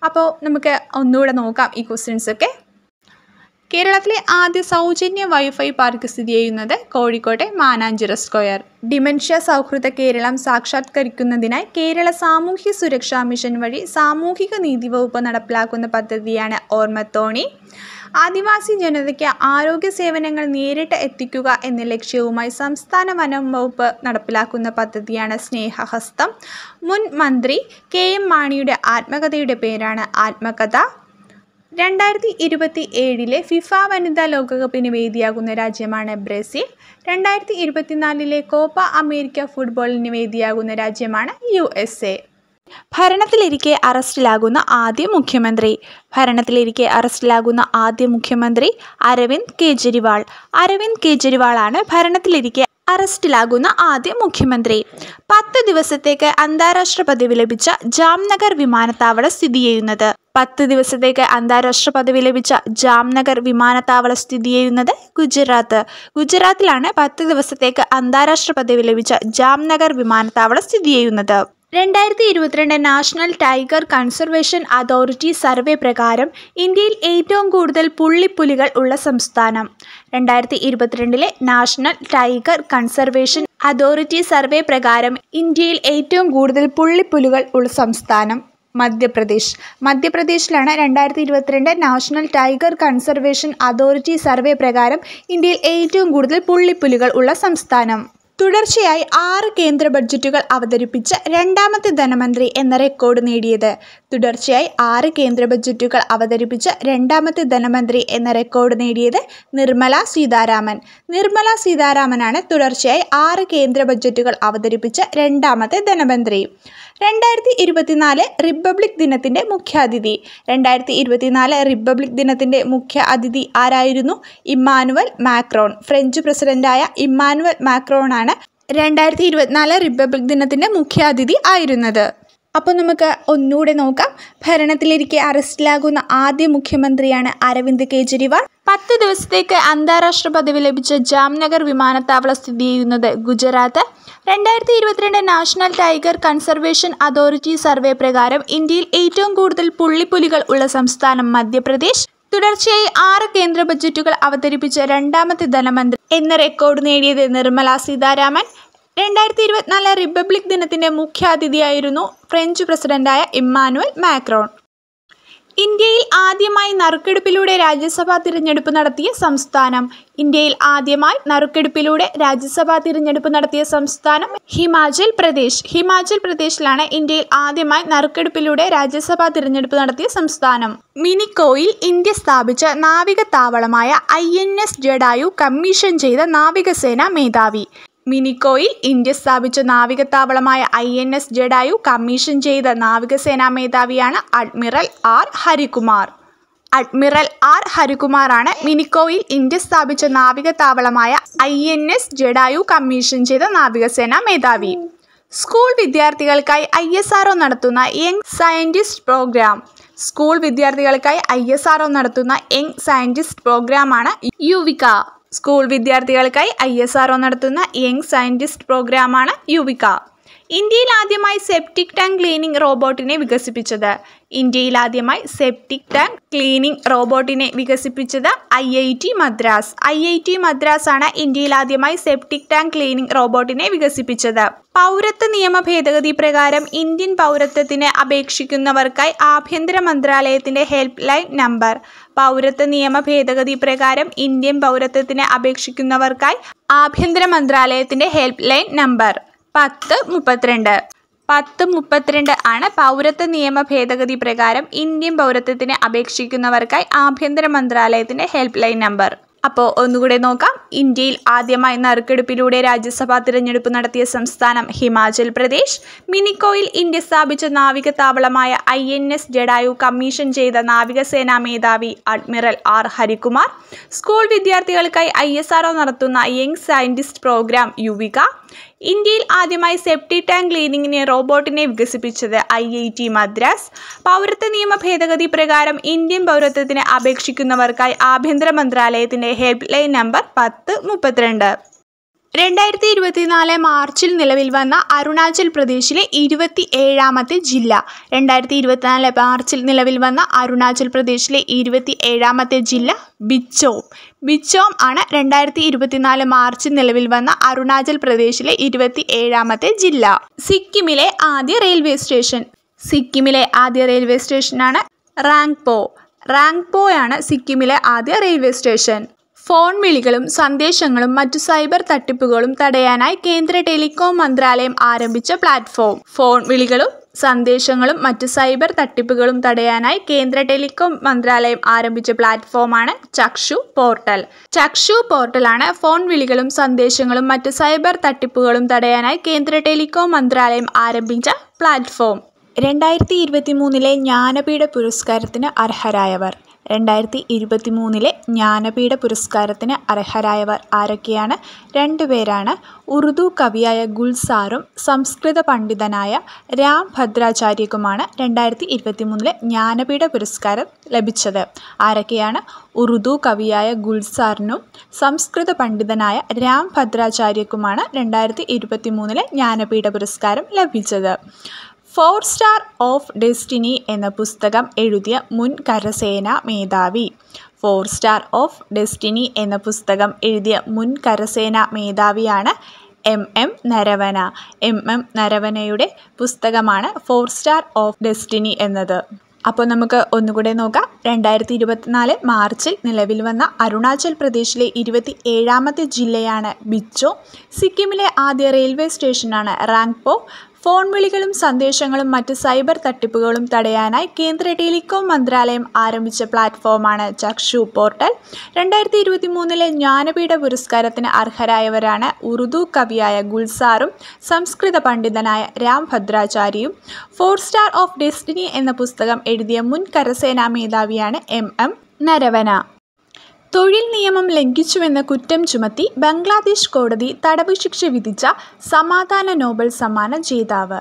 അപ്പോൾ നമുക്ക് ഒന്നുകൂടെ നോക്കാം ഈ ക്വസ്റ്റ്യൻസ് ഒക്കെ. കേരളത്തിലെ ആദ്യ സൗജന്യ വൈഫൈ പാർക്ക് സ്ഥിതി ചെയ്യുന്നത് കോഴിക്കോട്ടെ മാനാഞ്ചിറ സ്ക്വയർ. ഡിമെൻഷ്യ സൗഹൃദ കേരളം സാക്ഷാത്കരിക്കുന്നതിനായി കേരള സാമൂഹ്യ സുരക്ഷാ മിഷൻ വഴി സാമൂഹിക നീതി വകുപ്പ് നടപ്പിലാക്കുന്ന പദ്ധതിയാണ് ഓർമ്മത്തോണി. ആദിവാസി ജനതയ്ക്ക് ആരോഗ്യ സേവനങ്ങൾ നേരിട്ട് എത്തിക്കുക എന്ന ലക്ഷ്യവുമായി സംസ്ഥാന വനം വകുപ്പ് നടപ്പിലാക്കുന്ന പദ്ധതിയാണ് സ്നേഹഹസ്തം. മുൻ മന്ത്രി KM മാണിയുടെ ആത്മകഥയുടെ പേരാണ് ആത്മകഥ. 2027 ഫിഫ വനിതാ ലോകകപ്പിന് വേദിയാകുന്ന രാജ്യമാണ് ബ്രസീൽ. 2024 കോപ്പ അമേരിക്ക ഫുട്ബോളിന് വേദിയാകുന്ന രാജ്യമാണ് USA. ഭരണത്തിലിരിക്കെ അറസ്റ്റിലാകുന്ന ആദ്യ മുഖ്യമന്ത്രി. ഭരണത്തിലിരിക്കെ അറസ്റ്റിലാകുന്ന ആദ്യ മുഖ്യമന്ത്രി അരവിന്ദ് കെജ്രിവാൾ. അരവിന്ദ് കെജ്രിവാളാണ് ഭരണത്തിലിരിക്കെ അറസ്റ്റിലാകുന്ന ആദ്യ മുഖ്യമന്ത്രി. 10 ദിവസത്തേക്ക് അന്താരാഷ്ട്ര പദവി ലഭിച്ച ജാംനഗർ വിമാനത്താവളം സ്ഥിതി ചെയ്യുന്നത്. 10 ദിവസത്തേക്ക് അന്താരാഷ്ട്ര പദവി ലഭിച്ച ജാംനഗർ വിമാനത്താവളം സ്ഥിതി ചെയ്യുന്നത് ഗുജറാത്ത്. ഗുജറാത്തിലാണ് 10 ദിവസത്തേക്ക് അന്താരാഷ്ട്ര പദവി ലഭിച്ച ജാംനഗർ വിമാനത്താവളം സ്ഥിതി ചെയ്യുന്നത്. 2022 National Tiger Conservation Authority survey പ്രകാരം ഇന്ത്യയിൽ ഏറ്റവും കൂടുതൽ പുള്ളിപ്പുലികൾ ഉള്ള സംസ്ഥാനം. 2022 National Tiger Conservation Authority survey പ്രകാരം ഇന്ത്യയിൽ ഏറ്റവും കൂടുതൽ പുള്ളിപ്പുലികൾ ഉള്ള സംസ്ഥാനം മധ്യപ്രദേശ്. മധ്യപ്രദേശിലാണ് 2022 National Tiger Conservation Authority survey പ്രകാരം ഇന്ത്യയിൽ ഏറ്റവും കൂടുതൽ പുള്ളിപ്പുലികൾ ഉള്ള സംസ്ഥാനം. തുടർച്ചയായി 6 കേന്ദ്ര ബഡ്ജറ്റുകൾ അവതരിപ്പിച്ച രണ്ടാമത്തെ ധനമന്ത്രി എന്ന റെക്കോർഡ് നേടിയത്. തുടർച്ചയായി 6 കേന്ദ്ര ബഡ്ജറ്റുകൾ അവതരിപ്പിച്ച രണ്ടാമത്തെ ധനമന്ത്രി എന്ന റെക്കോർഡ് നേടിയത് നിർമ്മല സീതാരാമൻ. നിർമ്മല സീതാരാമനാണ് തുടർച്ചയായി 6 കേന്ദ്ര ബഡ്ജറ്റുകൾ അവതരിപ്പിച്ച രണ്ടാമത്തെ ധനമന്ത്രി. 2024 റിപ്പബ്ലിക് ദിനത്തിൻ്റെ മുഖ്യാതിഥി. 2024 റിപ്പബ്ലിക് ദിനത്തിൻ്റെ മുഖ്യ അതിഥി ആരായിരുന്നു? Emmanuel Macron. ഫ്രഞ്ച് പ്രസിഡന്റായ ഇമ്മാനുവൽ മാക്രോണാണ് 2024 റിപ്പബ്ലിക് ദിനത്തിൻ്റെ മുഖ്യാതിഥി ആയിരുന്നത്. അപ്പോൾ നമുക്ക് ഒന്നുകൂടെ നോക്കാം. ഭരണത്തിലിരിക്കെ അറസ്റ്റിലാകുന്ന ആദ്യ മുഖ്യമന്ത്രിയാണ് അരവിന്ദ് കെജ്രിവാൾ. 10 ദിവസത്തേക്ക് അന്താരാഷ്ട്ര പദവി ലഭിച്ച ജാംനഗർ വിമാനത്താവളം സ്ഥിതി ചെയ്യുന്നത് Gujarat. 2022 National Tiger Conservation Authority survey പ്രകാരം ഇന്ത്യയിൽ ഏറ്റവും കൂടുതൽ പുള്ളിപ്പുലികൾ ഉള്ള സംസ്ഥാനം മധ്യപ്രദേശ്. തുടർച്ചയായി 6 കേന്ദ്ര ബജറ്റുകൾ അവതരിപ്പിച്ച രണ്ടാമത്തെ ധനമന്ത്രി എന്ന റെക്കോർഡ് നേടിയത് നിർമ്മല സീതാരാമൻ. 2024 റിപ്പബ്ലിക് ദിനത്തിന്റെ മുഖ്യാതിഥിയായിരുന്നു ഫ്രഞ്ച് പ്രസിഡന്റായ ഇമ്മാനുവൽ മാക്രോൺ. ഇന്ത്യയിൽ ആദ്യമായി നറുക്കെടുപ്പിലൂടെ രാജ്യസഭാ തിരഞ്ഞെടുപ്പ് നടത്തിയ സംസ്ഥാനം. ഇന്ത്യയിൽ ആദ്യമായി നറുക്കെടുപ്പിലൂടെ രാജ്യസഭാ തിരഞ്ഞെടുപ്പ് നടത്തിയ സംസ്ഥാനം ഹിമാചൽ പ്രദേശ്. ഹിമാചൽ പ്രദേശിലാണ് ഇന്ത്യയിൽ ആദ്യമായി നറുക്കെടുപ്പിലൂടെ രാജ്യസഭാ തിരഞ്ഞെടുപ്പ് നടത്തിയ സംസ്ഥാനം. മിനിക്കോയിൽ ഇന്ത്യ സ്ഥാപിച്ച നാവികത്താവളമായ INS ജഡായു കമ്മീഷൻ ചെയ്ത നാവികസേനാ മേധാവി. മിനിക്കോയിൽ ഇന്ത്യ സ്ഥാപിച്ച നാവികത്താവളമായ INS ജഡായു കമ്മീഷൻ ചെയ്ത നാവികസേനാ മേധാവിയാണ് admiral R Harikumar. Admiral R ഹരികുമാറാണ് മിനിക്കോയിൽ ഇന്ത്യ സ്ഥാപിച്ച നാവികത്താവളമായ INS ജഡായു കമ്മീഷൻ ചെയ്ത നാവികസേനാ മേധാവി. സ്കൂൾ വിദ്യാർത്ഥികൾക്കായി ISRO നടത്തുന്ന യങ് സയന്റിസ്റ്റ് പ്രോഗ്രാം. സ്കൂൾ വിദ്യാർത്ഥികൾക്കായി ISRO നടത്തുന്ന യങ് സയന്റിസ്റ്റ് പ്രോഗ്രാമാണ് യുവിക. സ്കൂൾ വിദ്യാർത്ഥികൾക്കായി ISRO നടത്തുന്ന യങ് സയന്റിസ്റ്റ് പ്രോഗ്രാമാണ് യുവിക. ഇന്ത്യയിൽ ആദ്യമായി സെപ്റ്റിക് ടാങ്ക് ക്ലീനിംഗ് റോബോട്ടിനെ വികസിപ്പിച്ചത്. ഇന്ത്യയിൽ ആദ്യമായി സെപ്റ്റിക് ടാങ്ക് ക്ലീനിംഗ് റോബോട്ടിനെ വികസിപ്പിച്ചത് IIT മദ്രാസ്. IIT മദ്രാസ് ആണ് ഇന്ത്യയിൽ ആദ്യമായി സെപ്റ്റിക് ടാങ്ക് ക്ലീനിംഗ് റോബോട്ടിനെ വികസിപ്പിച്ചത്. പൗരത്വ നിയമ ഭേദഗതി പ്രകാരം ഇന്ത്യൻ പൗരത്വത്തിന് അപേക്ഷിക്കുന്നവർക്കായി ആഭ്യന്തര മന്ത്രാലയത്തിന്റെ ഹെൽപ്പ് ലൈൻ നമ്പർ. പൗരത്വ നിയമ ഭേദഗതി പ്രകാരം ഇന്ത്യൻ പൗരത്വത്തിന് അപേക്ഷിക്കുന്നവർക്കായി ആഭ്യന്തര മന്ത്രാലയത്തിന്റെ ഹെൽപ്പ് ലൈൻ നമ്പർ 1032. 1032 ആണ് പൗരത്വ നിയമ ഭേദഗതി പ്രകാരം ഇന്ത്യൻ പൗരത്വത്തിന് അപേക്ഷിക്കുന്നവർക്കായി ആഭ്യന്തര മന്ത്രാലയത്തിന്റെ ഹെൽപ്പ് ലൈൻ നമ്പർ. അപ്പോൾ ഒന്നുകൂടെ നോക്കാം. ഇന്ത്യയിൽ ആദ്യമായി നറുക്കെടുപ്പിലൂടെ രാജ്യസഭാ തിരഞ്ഞെടുപ്പ് നടത്തിയ സംസ്ഥാനം ഹിമാചൽ പ്രദേശ്. മിനിക്കോയിൽ ഇന്ത്യ സ്ഥാപിച്ച നാവികത്താവളമായ INS ജഡായു കമ്മീഷൻ ചെയ്ത നാവികസേനാ മേധാവി അഡ്മിറൽ R ഹരികുമാർ. സ്കൂൾ വിദ്യാർത്ഥികൾക്കായി ISRO നടത്തുന്ന യങ് സയന്റിസ്റ്റ് പ്രോഗ്രാം യുവിക. ഇന്ത്യയിൽ ആദ്യമായി സെപ്റ്റിക് ടാങ്ക് ക്ലീനിങ്ങിന് റോബോട്ടിനെ വികസിപ്പിച്ചത് IIT മദ്രാസ്. പൗരത്വ നിയമ ഭേദഗതി പ്രകാരം ഇന്ത്യൻ പൗരത്വത്തിന് അപേക്ഷിക്കുന്നവർക്കായി ആഭ്യന്തര മന്ത്രാലയത്തിന്റെ ഹെൽപ്പ് ലൈൻ നമ്പർ 1032. 2024 മാർച്ചിൽ നിലവിൽ വന്ന അരുണാചൽ പ്രദേശിലെ 27ാമത്തെ ജില്ല. 2024 മാർച്ചിൽ നിലവിൽ വന്ന അരുണാചൽ പ്രദേശിലെ 27ാമത്തെ ജില്ല ബിച്ചോം. ബിച്ചോം ആണ് 2024 മാർച്ചിൽ നിലവിൽ വന്ന അരുണാചൽ പ്രദേശിലെ 27ാമത്തെ ജില്ല. സിക്കിമിലെ ആദ്യ റെയിൽവേ സ്റ്റേഷൻ. സിക്കിമിലെ ആദ്യ റെയിൽവേ സ്റ്റേഷനാണ് റാങ്പോ. റാങ്പോയാണ് സിക്കിമിലെ ആദ്യ റെയിൽവേ സ്റ്റേഷൻ. ഫോൺ വിളികളും സന്ദേശങ്ങളും മറ്റു സൈബർ തട്ടിപ്പുകളും തടയാനായി കേന്ദ്ര ടെലികോം മന്ത്രാലയം ആരംഭിച്ച പ്ലാറ്റ്ഫോം. ഫോൺ വിളികളും സന്ദേശങ്ങളും മറ്റു സൈബർ തട്ടിപ്പുകളും തടയാനായി കേന്ദ്ര ടെലികോം മന്ത്രാലയം ആരംഭിച്ച പ്ലാറ്റ്ഫോമാണ് ചക്ഷു പോർട്ടൽ. ചക്ഷു പോർട്ടലാണ് ഫോൺ വിളികളും സന്ദേശങ്ങളും മറ്റു സൈബർ തട്ടിപ്പുകളും തടയാനായി കേന്ദ്ര ടെലികോം മന്ത്രാലയം ആരംഭിച്ച പ്ലാറ്റ്ഫോം. 2023 ജ്ഞാനപീഠ പുരസ്കാരത്തിന് അർഹരായവർ. 2023 ജ്ഞാനപീഠ പുരസ്കാരത്തിന് അർഹരായവർ ആരൊക്കെയാണ്? 2 പേരാണ്. ഉറുദു കവിയായ ഗുൽസാറും സംസ്കൃത പണ്ഡിതനായ രാം ഭദ്രാചാര്യക്കുമാണ് 2023 ജ്ഞാനപീഠ പുരസ്കാരം ലഭിച്ചത്. ആരൊക്കെയാണ്? ഉറുദു കവിയായ ഗുൽസാറിനും സംസ്കൃത പണ്ഡിതനായ രാം ഭദ്രാചാര്യക്കുമാണ് 2023 ജ്ഞാനപീഠ പുരസ്കാരം ലഭിച്ചത്. 4 സ്റ്റാർ ഓഫ് ഡെസ്റ്റിനി എന്ന പുസ്തകം എഴുതിയ മുൻ കരസേനാ മേധാവി. 4 സ്റ്റാർ ഓഫ് ഡെസ്റ്റിനി എന്ന പുസ്തകം എഴുതിയ മുൻ കരസേനാ മേധാവിയാണ് MM നരവന. MM നരവനയുടെ പുസ്തകമാണ് 4 സ്റ്റാർ ഓഫ് ഡെസ്റ്റിനി എന്നത്. അപ്പോൾ നമുക്ക് ഒന്നുകൂടെ നോക്കാം. 2024 മാർച്ചിൽ നിലവിൽ വന്ന അരുണാചൽ പ്രദേശിലെ 27ാമത്തെ ജില്ലയാണ് ബിച്ചോ. സിക്കിമിലെ ആദ്യ റെയിൽവേ സ്റ്റേഷനാണ് റാങ്പോ. ഫോൺ വിളികളും സന്ദേശങ്ങളും മറ്റ് സൈബർ തട്ടിപ്പുകളും തടയാനായി കേന്ദ്ര ടെലികോം മന്ത്രാലയം ആരംഭിച്ച പ്ലാറ്റ്ഫോമാണ് ചക്ഷു പോർട്ടൽ. 2023 ജ്ഞാനപീഠ പുരസ്കാരത്തിന് അർഹരായവരാണ് ഉറുദു കവിയായ ഗുൽസാറും സംസ്കൃത പണ്ഡിതനായ രാം ഭദ്രാചാര്യയും. 4 സ്റ്റാർ ഓഫ് ഡെസ്റ്റിനി എന്ന പുസ്തകം എഴുതിയ മുൻ കരസേനാ മേധാവിയാണ് MM നരവന. തൊഴിൽ നിയമം ലംഘിച്ചുവെന്ന കുറ്റം ചുമത്തി ബംഗ്ലാദേശ് കോടതി തടവ് ശിക്ഷ വിധിച്ച സമാധാന നോബൽ സമ്മാന ജേതാവ്.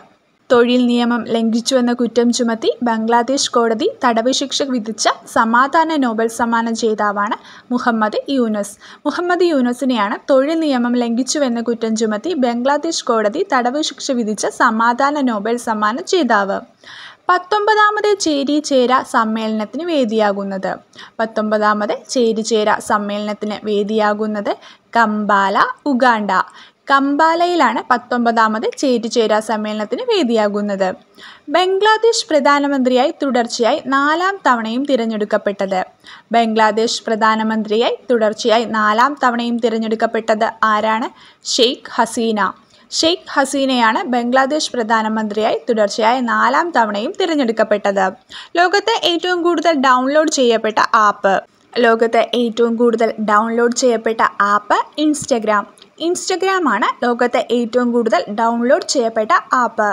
തൊഴിൽ നിയമം ലംഘിച്ചുവെന്ന കുറ്റം ചുമത്തി ബംഗ്ലാദേശ് കോടതി തടവ് ശിക്ഷ വിധിച്ച സമാധാന നോബൽ സമ്മാന ജേതാവാണ് മുഹമ്മദ് യൂനുസ്. മുഹമ്മദ് യൂനുസിനെയാണ് തൊഴിൽ നിയമം ലംഘിച്ചുവെന്ന കുറ്റം ചുമത്തി ബംഗ്ലാദേശ് കോടതി തടവ് ശിക്ഷ വിധിച്ച സമാധാന നോബൽ സമ്മാന ജേതാവ്. 19ാമത് ചേരിചേരാ സമ്മേളനത്തിന് വേദിയാകുന്നത് 19ാമത് ചേരിചേരാ സമ്മേളനത്തിന് വേദിയാകുന്നത് കമ്പാല, ഉഗാണ്ട. കമ്പാലയിലാണ് 19ാമത് ചേരിചേരാ സമ്മേളനത്തിന് വേദിയാകുന്നത്. ബംഗ്ലാദേശ് പ്രധാനമന്ത്രിയായി തുടർച്ചയായി 4ാം തവണയും തിരഞ്ഞെടുക്കപ്പെട്ടത് ബംഗ്ലാദേശ് പ്രധാനമന്ത്രിയായി തുടർച്ചയായി 4ാം തവണയും തിരഞ്ഞെടുക്കപ്പെട്ടത് ആരാണ്? ഷെയ്ഖ് ഹസീന. ഷെയ്ഖ് ഹസീനയാണ് ബംഗ്ലാദേശ് പ്രധാനമന്ത്രിയായി തുടർച്ചയായി 4ാം തവണയും തിരഞ്ഞെടുക്കപ്പെട്ടത്. ലോകത്തെ ഏറ്റവും കൂടുതൽ ഡൗൺലോഡ് ചെയ്യപ്പെട്ട ആപ്പ് ലോകത്തെ ഏറ്റവും കൂടുതൽ ഡൗൺലോഡ് ചെയ്യപ്പെട്ട ആപ്പ് ഇൻസ്റ്റഗ്രാം. ഇൻസ്റ്റഗ്രാമാണ് ലോകത്തെ ഏറ്റവും കൂടുതൽ ഡൗൺലോഡ് ചെയ്യപ്പെട്ട ആപ്പ്.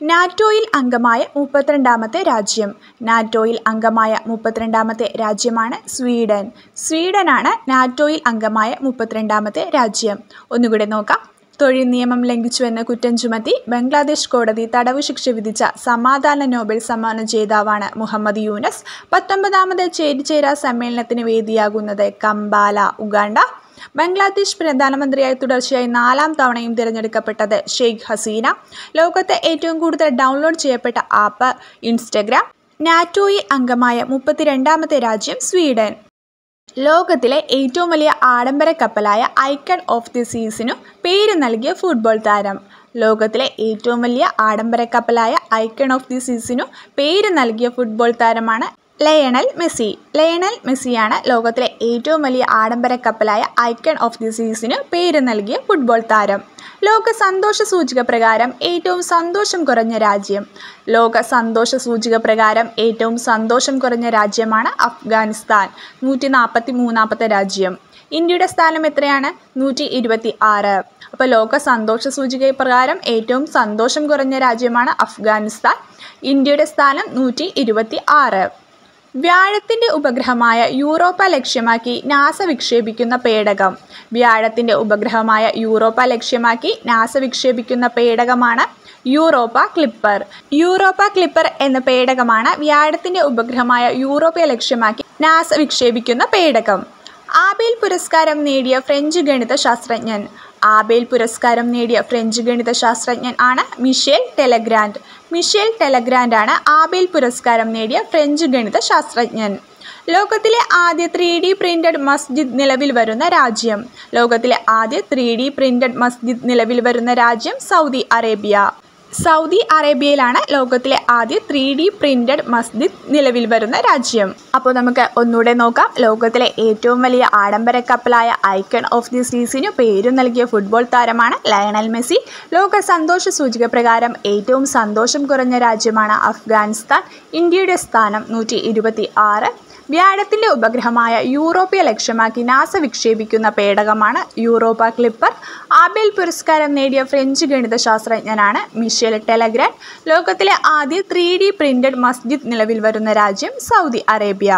നാറ്റോയിൽ അംഗമായ 32ാമത്തെ രാജ്യം നാറ്റോയിൽ അംഗമായ 32ാമത്തെ രാജ്യമാണ് സ്വീഡൻ. സ്വീഡനാണ് നാറ്റോയിൽ അംഗമായ 32ാമത്തെ രാജ്യം. ഒന്നുകൂടെ നോക്കാം. തൊഴിൽ നിയമം ലംഘിച്ചുവെന്ന കുറ്റം ചുമത്തി ബംഗ്ലാദേശ് കോടതി തടവ് ശിക്ഷ വിധിച്ച സമാധാന നോബൽ സമ്മാന ജേതാവാണ് മുഹമ്മദ് യൂനുസ്. 19ാമത് ചേരിചേരാ സമ്മേളനത്തിന് വേദിയാകുന്നത് കമ്പാല, ഉഗാണ്ട. ബംഗ്ലാദേശ് പ്രധാനമന്ത്രിയായി തുടർച്ചയായി 4ാം തവണയും തിരഞ്ഞെടുക്കപ്പെട്ടത് ഷെയ്ഖ് ഹസീന. ലോകത്തെ ഏറ്റവും കൂടുതൽ ഡൗൺലോഡ് ചെയ്യപ്പെട്ട ആപ്പ് ഇൻസ്റ്റഗ്രാം. നാറ്റോയിൽ അംഗമായ 32ാമത്തെ രാജ്യം സ്വീഡൻ. ലോകത്തിലെ ഏറ്റവും വലിയ ആഡംബര കപ്പലായ ഐക്കൺ ഓഫ് ദി സീസിനു പേര് നൽകിയ ഫുട്ബോൾ താരം ലോകത്തിലെ ഏറ്റവും വലിയ ആഡംബര കപ്പലായ ഐക്കൺ ഓഫ് ദി സീസിനു പേര് നൽകിയ ഫുട്ബോൾ താരമാണ് ലയണൽ മെസ്സി. ലയണൽ മെസ്സിയാണ് ലോകത്തിലെ ഏറ്റവും വലിയ ആഡംബര കപ്പലായ ഐക്കൺ ഓഫ് ദി സീസിനു പേര് നൽകിയ ഫുട്ബോൾ താരം. ലോക സന്തോഷ സൂചിക പ്രകാരം ഏറ്റവും സന്തോഷം കുറഞ്ഞ രാജ്യം ലോക സന്തോഷ സൂചിക പ്രകാരം ഏറ്റവും സന്തോഷം കുറഞ്ഞ രാജ്യമാണ് അഫ്ഗാനിസ്ഥാൻ. 143ാമത്തെ രാജ്യം. ഇന്ത്യയുടെ സ്ഥാനം എത്രയാണ്? 126. അപ്പോൾ ലോക സന്തോഷ സൂചിക പ്രകാരം ഏറ്റവും സന്തോഷം കുറഞ്ഞ രാജ്യമാണ് അഫ്ഗാനിസ്ഥാൻ. ഇന്ത്യയുടെ സ്ഥാനം 126. വ്യാഴത്തിൻ്റെ ഉപഗ്രഹമായ യൂറോപ്പ ലക്ഷ്യമാക്കി നാസ വിക്ഷേപിക്കുന്ന പേടകം വ്യാഴത്തിൻ്റെ ഉപഗ്രഹമായ യൂറോപ്പ ലക്ഷ്യമാക്കി നാസ വിക്ഷേപിക്കുന്ന പേടകമാണ് യൂറോപ്പ ക്ലിപ്പർ. യൂറോപ്പ ക്ലിപ്പർ എന്ന പേടകമാണ് വ്യാഴത്തിൻ്റെ ഉപഗ്രഹമായ യൂറോപ്പ ലക്ഷ്യമാക്കി നാസ വിക്ഷേപിക്കുന്ന പേടകം. ആബേൽ പുരസ്കാരം നേടിയ ഫ്രഞ്ച് ഗണിത ശാസ്ത്രജ്ഞൻ ആബേൽ പുരസ്കാരം നേടിയ ഫ്രഞ്ച് ഗണിത ശാസ്ത്രജ്ഞൻ ആണ് മിഷേൽ ടെലഗ്രാൻഡ്. മിഷേൽ ടെലഗ്രാൻഡ് ആണ് ആബേൽ പുരസ്കാരം നേടിയ ഫ്രഞ്ച് ഗണിത ശാസ്ത്രജ്ഞൻ. ലോകത്തിലെ ആദ്യ 3D പ്രിന്റഡ് മസ്ജിദ് നിലവിൽ വരുന്ന രാജ്യം ലോകത്തിലെ ആദ്യ 3D പ്രിന്റഡ് മസ്ജിദ് നിലവിൽ വരുന്ന രാജ്യം സൗദി അറേബ്യ. സൗദി അറേബ്യയിലാണ് ലോകത്തിലെ ആദ്യ 3D പ്രിന്റഡ് മസ്ജിദ് നിലവിൽ വരുന്ന രാജ്യം. അപ്പോൾ നമുക്ക് ഒന്നുകൂടെ നോക്കാം. ലോകത്തിലെ ഏറ്റവും വലിയ ആഡംബര കപ്പലായ ഐക്കൺ ഓഫ് ദി സീസിനു പേര് നൽകിയ ഫുട്ബോൾ താരമാണ് ലയണൽ മെസ്സി. ലോക സന്തോഷ സൂചിക പ്രകാരം ഏറ്റവും സന്തോഷം കുറഞ്ഞ രാജ്യമാണ് അഫ്ഗാനിസ്ഥാൻ. ഇന്ത്യയുടെ സ്ഥാനം 126. വ്യാഴത്തിൻ്റെ ഉപഗ്രഹമായ യൂറോപ്യ ലക്ഷ്യമാക്കി നാസ വിക്ഷേപിക്കുന്ന പേടകമാണ് യൂറോപ്പ ക്ലിപ്പർ. ആബേൽ പുരസ്കാരം നേടിയ ഫ്രഞ്ച് ഗണിത ശാസ്ത്രജ്ഞനാണ് മിഷേൽ ടെലഗ്രാൻഡ്. ലോകത്തിലെ ആദ്യ 3D പ്രിന്റഡ് മസ്ജിദ് നിലവിൽ വരുന്ന രാജ്യം സൗദി അറേബ്യ.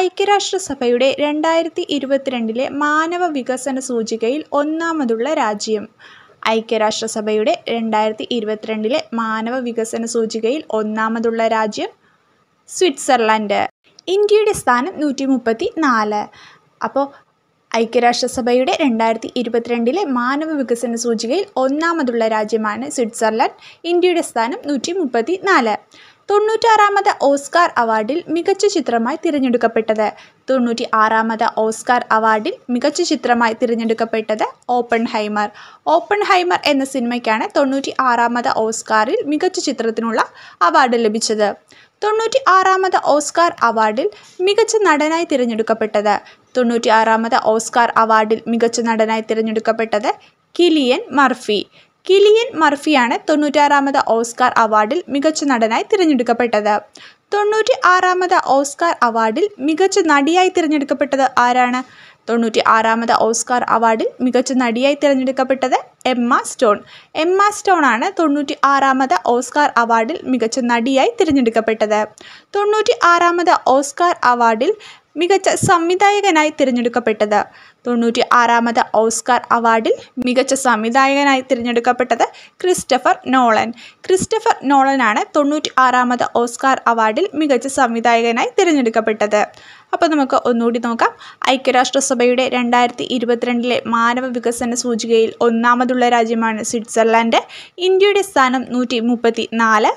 ഐക്യരാഷ്ട്രസഭയുടെ 2022 മാനവ വികസന സൂചികയിൽ ഒന്നാമതുള്ള രാജ്യം ഐക്യരാഷ്ട്രസഭയുടെ 2022 മാനവ വികസന സൂചികയിൽ ഒന്നാമതുള്ള രാജ്യം സ്വിറ്റ്സർലൻഡ്. ഇന്ത്യയുടെ സ്ഥാനം 134. അപ്പോൾ ഐക്യരാഷ്ട്രസഭയുടെ 2022 മാനവ വികസന സൂചികയിൽ ഒന്നാമതുള്ള രാജ്യമാണ് സ്വിറ്റ്സർലൻഡ്. ഇന്ത്യയുടെ സ്ഥാനം 134. 96ാമത് ഓസ്കാർ അവാർഡിൽ മികച്ച ചിത്രമായി തിരഞ്ഞെടുക്കപ്പെട്ടത് 96ാമത് ഓസ്കാർ അവാർഡിൽ മികച്ച ചിത്രമായി തിരഞ്ഞെടുക്കപ്പെട്ടത് ഓപ്പൺഹൈമർ. ഓപ്പൺഹൈമർ എന്ന സിനിമയ്ക്കാണ് 96ാമത് ഓസ്കാറിൽ മികച്ച ചിത്രത്തിനുള്ള അവാർഡ് ലഭിച്ചത്. 96ാമത് ഓസ്കാർ അവാർഡിൽ മികച്ച നടനായി തിരഞ്ഞെടുക്കപ്പെട്ടത് 96ാമത് ഓസ്കാർ അവാർഡിൽ മികച്ച നടനായി തിരഞ്ഞെടുക്കപ്പെട്ടത് കിലിയൻ മർഫി. കിലിയൻ മർഫിയാണ് 96ാമത് ഓസ്കാർ അവാർഡിൽ മികച്ച നടനായി തിരഞ്ഞെടുക്കപ്പെട്ടത്. 96ാമത് ഓസ്കാർ അവാർഡിൽ മികച്ച നടിയായി തിരഞ്ഞെടുക്കപ്പെട്ടത് ആരാണ്? 96ാമത് ഓസ്കാർ അവാർഡിൽ മികച്ച നടിയായി തിരഞ്ഞെടുക്കപ്പെട്ടത് എമ്മ സ്റ്റോൺ. എമ്മ സ്റ്റോൺ ആണ് 96ാമത് ഓസ്കാർ അവാർഡിൽ മികച്ച നടിയായി തിരഞ്ഞെടുക്കപ്പെട്ടത്. 96ാമത് ഓസ്കാർ അവാർഡിൽ മികച്ച സംവിധായകനായി തിരഞ്ഞെടുക്കപ്പെട്ടത് 96ാമത് ഓസ്കാർ അവാർഡിൽ മികച്ച സംവിധായകനായി തിരഞ്ഞെടുക്കപ്പെട്ടത് ക്രിസ്റ്റഫർ നോളൻ. ക്രിസ്റ്റഫർ നോളനാണ് 96ാമത് ഓസ്കാർ അവാർഡിൽ മികച്ച സംവിധായകനായി തിരഞ്ഞെടുക്കപ്പെട്ടത്. അപ്പോൾ നമുക്ക് ഒന്നുകൂടി നോക്കാം. ഐക്യരാഷ്ട്രസഭയുടെ 2022 മാനവ വികസന സൂചികയിൽ ഒന്നാമതുള്ള രാജ്യമാണ് സ്വിറ്റ്സർലൻഡ്. ഇന്ത്യയുടെ സ്ഥാനം 134.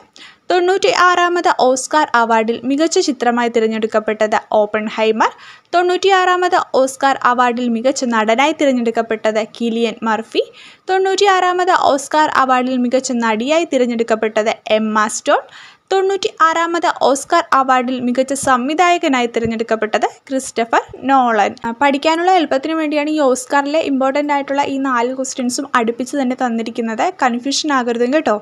96ാമത് ഓസ്കാർ അവാർഡിൽ മികച്ച ചിത്രമായി തിരഞ്ഞെടുക്കപ്പെട്ടത് ഓപ്പൺഹൈമർ. 96ാമത് ഓസ്കാർ അവാർഡിൽ മികച്ച നടനായി തിരഞ്ഞെടുക്കപ്പെട്ടത് കിലിയൻ മർഫി. 96ാമത് ഓസ്കാർ അവാർഡിൽ മികച്ച നടിയായി തിരഞ്ഞെടുക്കപ്പെട്ടത് എമ്മ സ്റ്റോൺ. 96ാമത് ഓസ്കാർ അവാർഡിൽ മികച്ച സംവിധായകനായി തിരഞ്ഞെടുക്കപ്പെട്ടത് ക്രിസ്റ്റഫർ നോളൻ. പഠിക്കാനുള്ള എളുപ്പത്തിന് വേണ്ടിയാണ് ഈ ഓസ്കാറിലെ ഇമ്പോർട്ടൻ്റ് ആയിട്ടുള്ള ഈ 4 ക്വസ്റ്റ്യൻസും അടുപ്പിച്ച് തന്നെ തന്നിരിക്കുന്നത്. കൺഫ്യൂഷൻ ആകരുതും കേട്ടോ.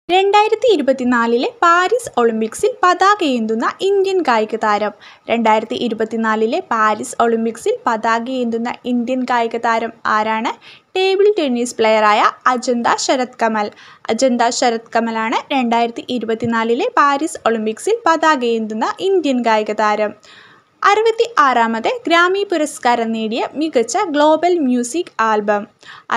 2024 പാരീസ് ഒളിമ്പിക്സിൽ പതാകയേന്തുന്ന ഇന്ത്യൻ കായിക താരം. 2024 പാരീസ് ഒളിമ്പിക്സിൽ പതാകയേന്തുന്ന ഇന്ത്യൻ കായിക താരം ആരാണ്? ടേബിൾ ടെന്നീസ് പ്ലെയറായ അജന്ത ശരത് കമൽ. അജന്ത ശരത് കമലാണ് 2024 പാരീസ് ഒളിമ്പിക്സിൽ പതാകയേന്തുന്ന ഇന്ത്യൻ കായിക താരം. 66ാമത് ഗ്രാമി പുരസ്കാരം നേടിയ മികച്ച ഗ്ലോബൽ മ്യൂസിക് ആൽബം.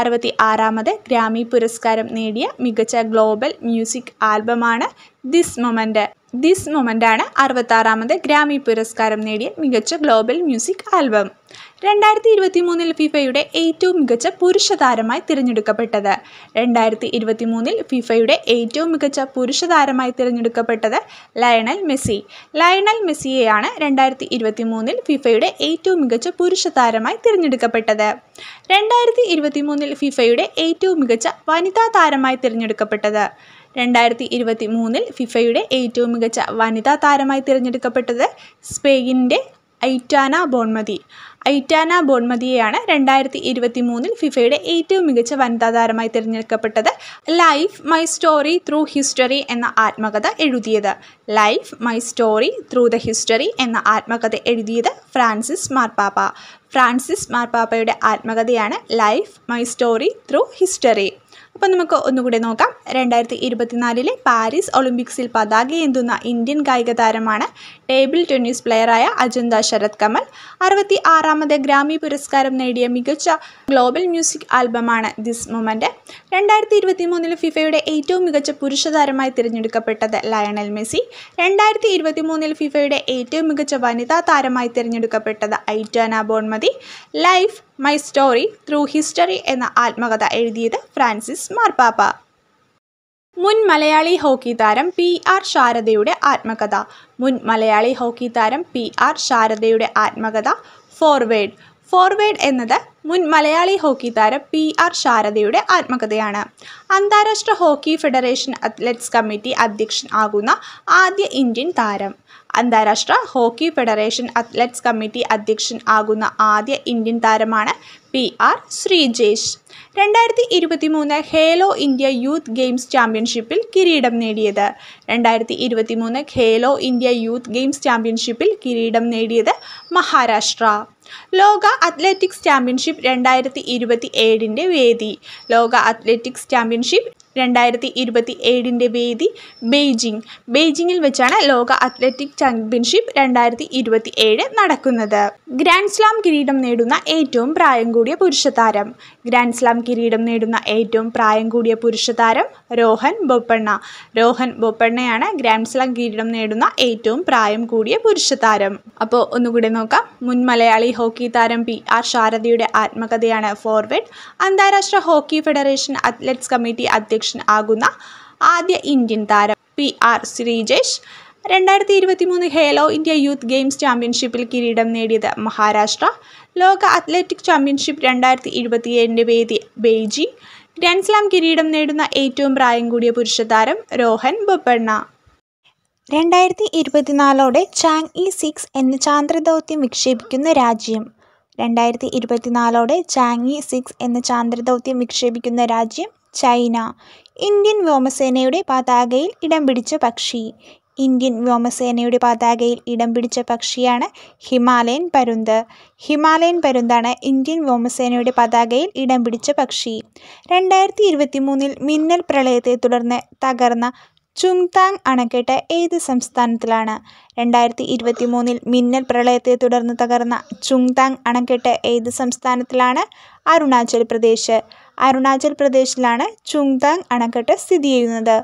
66ാമത് ഗ്രാമി പുരസ്കാരം നേടിയ മികച്ച ഗ്ലോബൽ മ്യൂസിക് ആൽബമാണ് ദിസ് മൊമെൻ്റ്. ദിസ് മൊമെൻ്റ് ആണ് 66ാമത് ഗ്രാമി പുരസ്കാരം നേടിയ മികച്ച ഗ്ലോബൽ മ്യൂസിക് ആൽബം. 2023 ഫിഫയുടെ ഏറ്റവും മികച്ച പുരുഷ താരമായി തിരഞ്ഞെടുക്കപ്പെട്ടത്. 2023 ഫിഫയുടെ ഏറ്റവും മികച്ച പുരുഷ താരമായി തിരഞ്ഞെടുക്കപ്പെട്ടത് ലയണൽ മെസ്സി. ലയണൽ മെസ്സിയെയാണ് 2023 ഫിഫയുടെ ഏറ്റവും മികച്ച പുരുഷ താരമായി തിരഞ്ഞെടുക്കപ്പെട്ടത്. 2023 ഫിഫയുടെ ഏറ്റവും മികച്ച വനിതാ താരമായി തിരഞ്ഞെടുക്കപ്പെട്ടത്. 2023 ഫിഫയുടെ ഏറ്റവും മികച്ച വനിതാ താരമായി തിരഞ്ഞെടുക്കപ്പെട്ടത് സ്പെയിനിൻ്റെ ഐറ്റാന ബോൺമതി. ഐറ്റാന ബോൺമതിയെയാണ് 2023 ഫിഫയുടെ ഏറ്റവും മികച്ച വനിതാ താരമായി തിരഞ്ഞെടുക്കപ്പെട്ടത്. Life My Story Through History എന്ന ആത്മകഥ എഴുതിയത്. Life My Story Through the History എന്ന ആത്മകഥ എഴുതിയത് ഫ്രാൻസിസ് മാർപ്പാപ്പ. ഫ്രാൻസിസ് മാർപ്പാപ്പയുടെ ആത്മകഥയാണ് Life My Story Through History. അപ്പോൾ നമുക്ക് ഒന്നുകൂടി നോക്കാം. 2024 പാരീസ് ഒളിമ്പിക്സിൽ പതാകയേന്തുന്ന ഇന്ത്യൻ കായിക താരമാണ് ടേബിൾ ടെന്നീസ് പ്ലെയറായ അജന്ത ശരത് കമൽ. 66ാമത് ഗ്രാമി പുരസ്കാരം നേടിയ മികച്ച ഗ്ലോബൽ മ്യൂസിക് ആൽബമാണ് ദിസ് മൊമെൻ്റ്. 2023 ഫിഫയുടെ ഏറ്റവും മികച്ച പുരുഷ താരമായി തിരഞ്ഞെടുക്കപ്പെട്ടത് ലയണൽ മെസ്സി. 2023 ഫിഫയുടെ ഏറ്റവും മികച്ച വനിതാ താരമായി തിരഞ്ഞെടുക്കപ്പെട്ടത് Aitana Bonmati. Life My Story Through History എന്ന ആത്മകഥ എഴുതിയത് ഫ്രാൻസിസ് മാർപ്പാപ്പ. മുൻ മലയാളി ഹോക്കി താരം PR ശാരദയുടെ ആത്മകഥ. മുൻ മലയാളി ഹോക്കി താരം PR ശാരദയുടെ ആത്മകഥ ഫോർവേഡ്. ഫോർവേഡ് എന്നത് മുൻ മലയാളി ഹോക്കി താരം PR ശാരദയുടെ ആത്മകഥയാണ്. അന്താരാഷ്ട്ര ഹോക്കി ഫെഡറേഷൻ അത്ലറ്റ്സ് കമ്മിറ്റി അധ്യക്ഷൻ ആകുന്ന ആദ്യ ഇന്ത്യൻ താരം. അന്താരാഷ്ട്ര ഹോക്കി ഫെഡറേഷൻ അത്ലറ്റ്സ് കമ്മിറ്റി അധ്യക്ഷൻ ആകുന്ന ആദ്യ ഇന്ത്യൻ താരമാണ് PR Sreejesh. 2023 Khelo India youth games ചാമ്പ്യൻഷിപ്പിൽ കിരീടം നേടിയത്. 2023 ഖേലോ ഇന്ത്യ യൂത്ത് ഗെയിംസ് ചാമ്പ്യൻഷിപ്പിൽ കിരീടം നേടിയത് മഹാരാഷ്ട്ര. ലോക അത്ലറ്റിക്സ് ചാമ്പ്യൻഷിപ്പ് 2027 വേദി. ലോക അത്ലറ്റിക്സ് ചാമ്പ്യൻഷിപ്പ് 2027 വേദി ബെയ്ജിംഗ്. ബെയ്ജിങ്ങിൽ വെച്ചാണ് ലോക അത്ലറ്റിക് ചാമ്പ്യൻഷിപ്പ് 2027 നടക്കുന്നത്. ഗ്രാൻഡ് സ്ലാം കിരീടം നേടുന്ന ഏറ്റവും പ്രായം കൂടിയ പുരുഷ താരം. ഗ്രാൻഡ് സ്ലാം കിരീടം നേടുന്ന ഏറ്റവും പ്രായം കൂടിയ പുരുഷ താരം രോഹൻ ബൊപ്പണ്ണ. രോഹൻ ബൊപ്പണ്ണയാണ് ഗ്രാൻഡ് സ്ലാം കിരീടം നേടുന്ന ഏറ്റവും പ്രായം കൂടിയ പുരുഷ താരം. അപ്പോൾ ഒന്നുകൂടി നോക്കാം. മുൻ മലയാളി ഹോക്കി താരം PR ശാരദയുടെ ആത്മകഥയാണ് ഫോർവേഡ്. അന്താരാഷ്ട്ര ഹോക്കി ഫെഡറേഷൻ അത്ലറ്റ്സ് കമ്മിറ്റി അധ്യക്ഷൻ ആകുന്ന ആദ്യ ഇന്ത്യൻ താരം PR Sreejesh. 2023 Khelo India youth games ചാമ്പ്യൻഷിപ്പിൽ കിരീടം നേടിയത് മഹാരാഷ്ട്ര. ലോക അത്ലറ്റിക് ചാമ്പ്യൻഷിപ്പ് 2027 വേദി ബെയ്ജിംഗ്. ഗ്രാൻഡ് സ്ലാം കിരീടം നേടുന്ന ഏറ്റവും പ്രായം കൂടിയ പുരുഷ താരം രോഹൻ ബൊപ്പണ്ണ. 2024 ചാങ്ഇ 6 എന്ന ചാന്ദ്രദൗത്യം വിക്ഷേപിക്കുന്ന രാജ്യം. 2024 ചാങ്ഇ 6 എന്ന ചാന്ദ്രദൗത്യം വിക്ഷേപിക്കുന്ന രാജ്യം ചൈന. ഇന്ത്യൻ വ്യോമസേനയുടെ പതാകയിൽ ഇടം പിടിച്ച പക്ഷി. ഇന്ത്യൻ വ്യോമസേനയുടെ പതാകയിൽ ഇടം പിടിച്ച പക്ഷിയാണ് ഹിമാലയൻ പരുന്ത്. ഹിമാലയൻ പരുന്താണ് ഇന്ത്യൻ വ്യോമസേനയുടെ പതാകയിൽ ഇടം പിടിച്ച പക്ഷി. 2023 മിന്നൽ പ്രളയത്തെ തുടർന്ന് തകർന്ന ചുങ്താങ് അണക്കെട്ട് ഏത് സംസ്ഥാനത്തിലാണ്? 2023 മിന്നൽ പ്രളയത്തെ തുടർന്ന് തകർന്ന ചുങ്താങ് അണക്കെട്ട് ഏത് സംസ്ഥാനത്തിലാണ്? അരുണാചൽ പ്രദേശ്. അരുണാചൽ പ്രദേശിലാണ് ചുങ്താങ് അണക്കെട്ട് സ്ഥിതി ചെയ്യുന്നത്.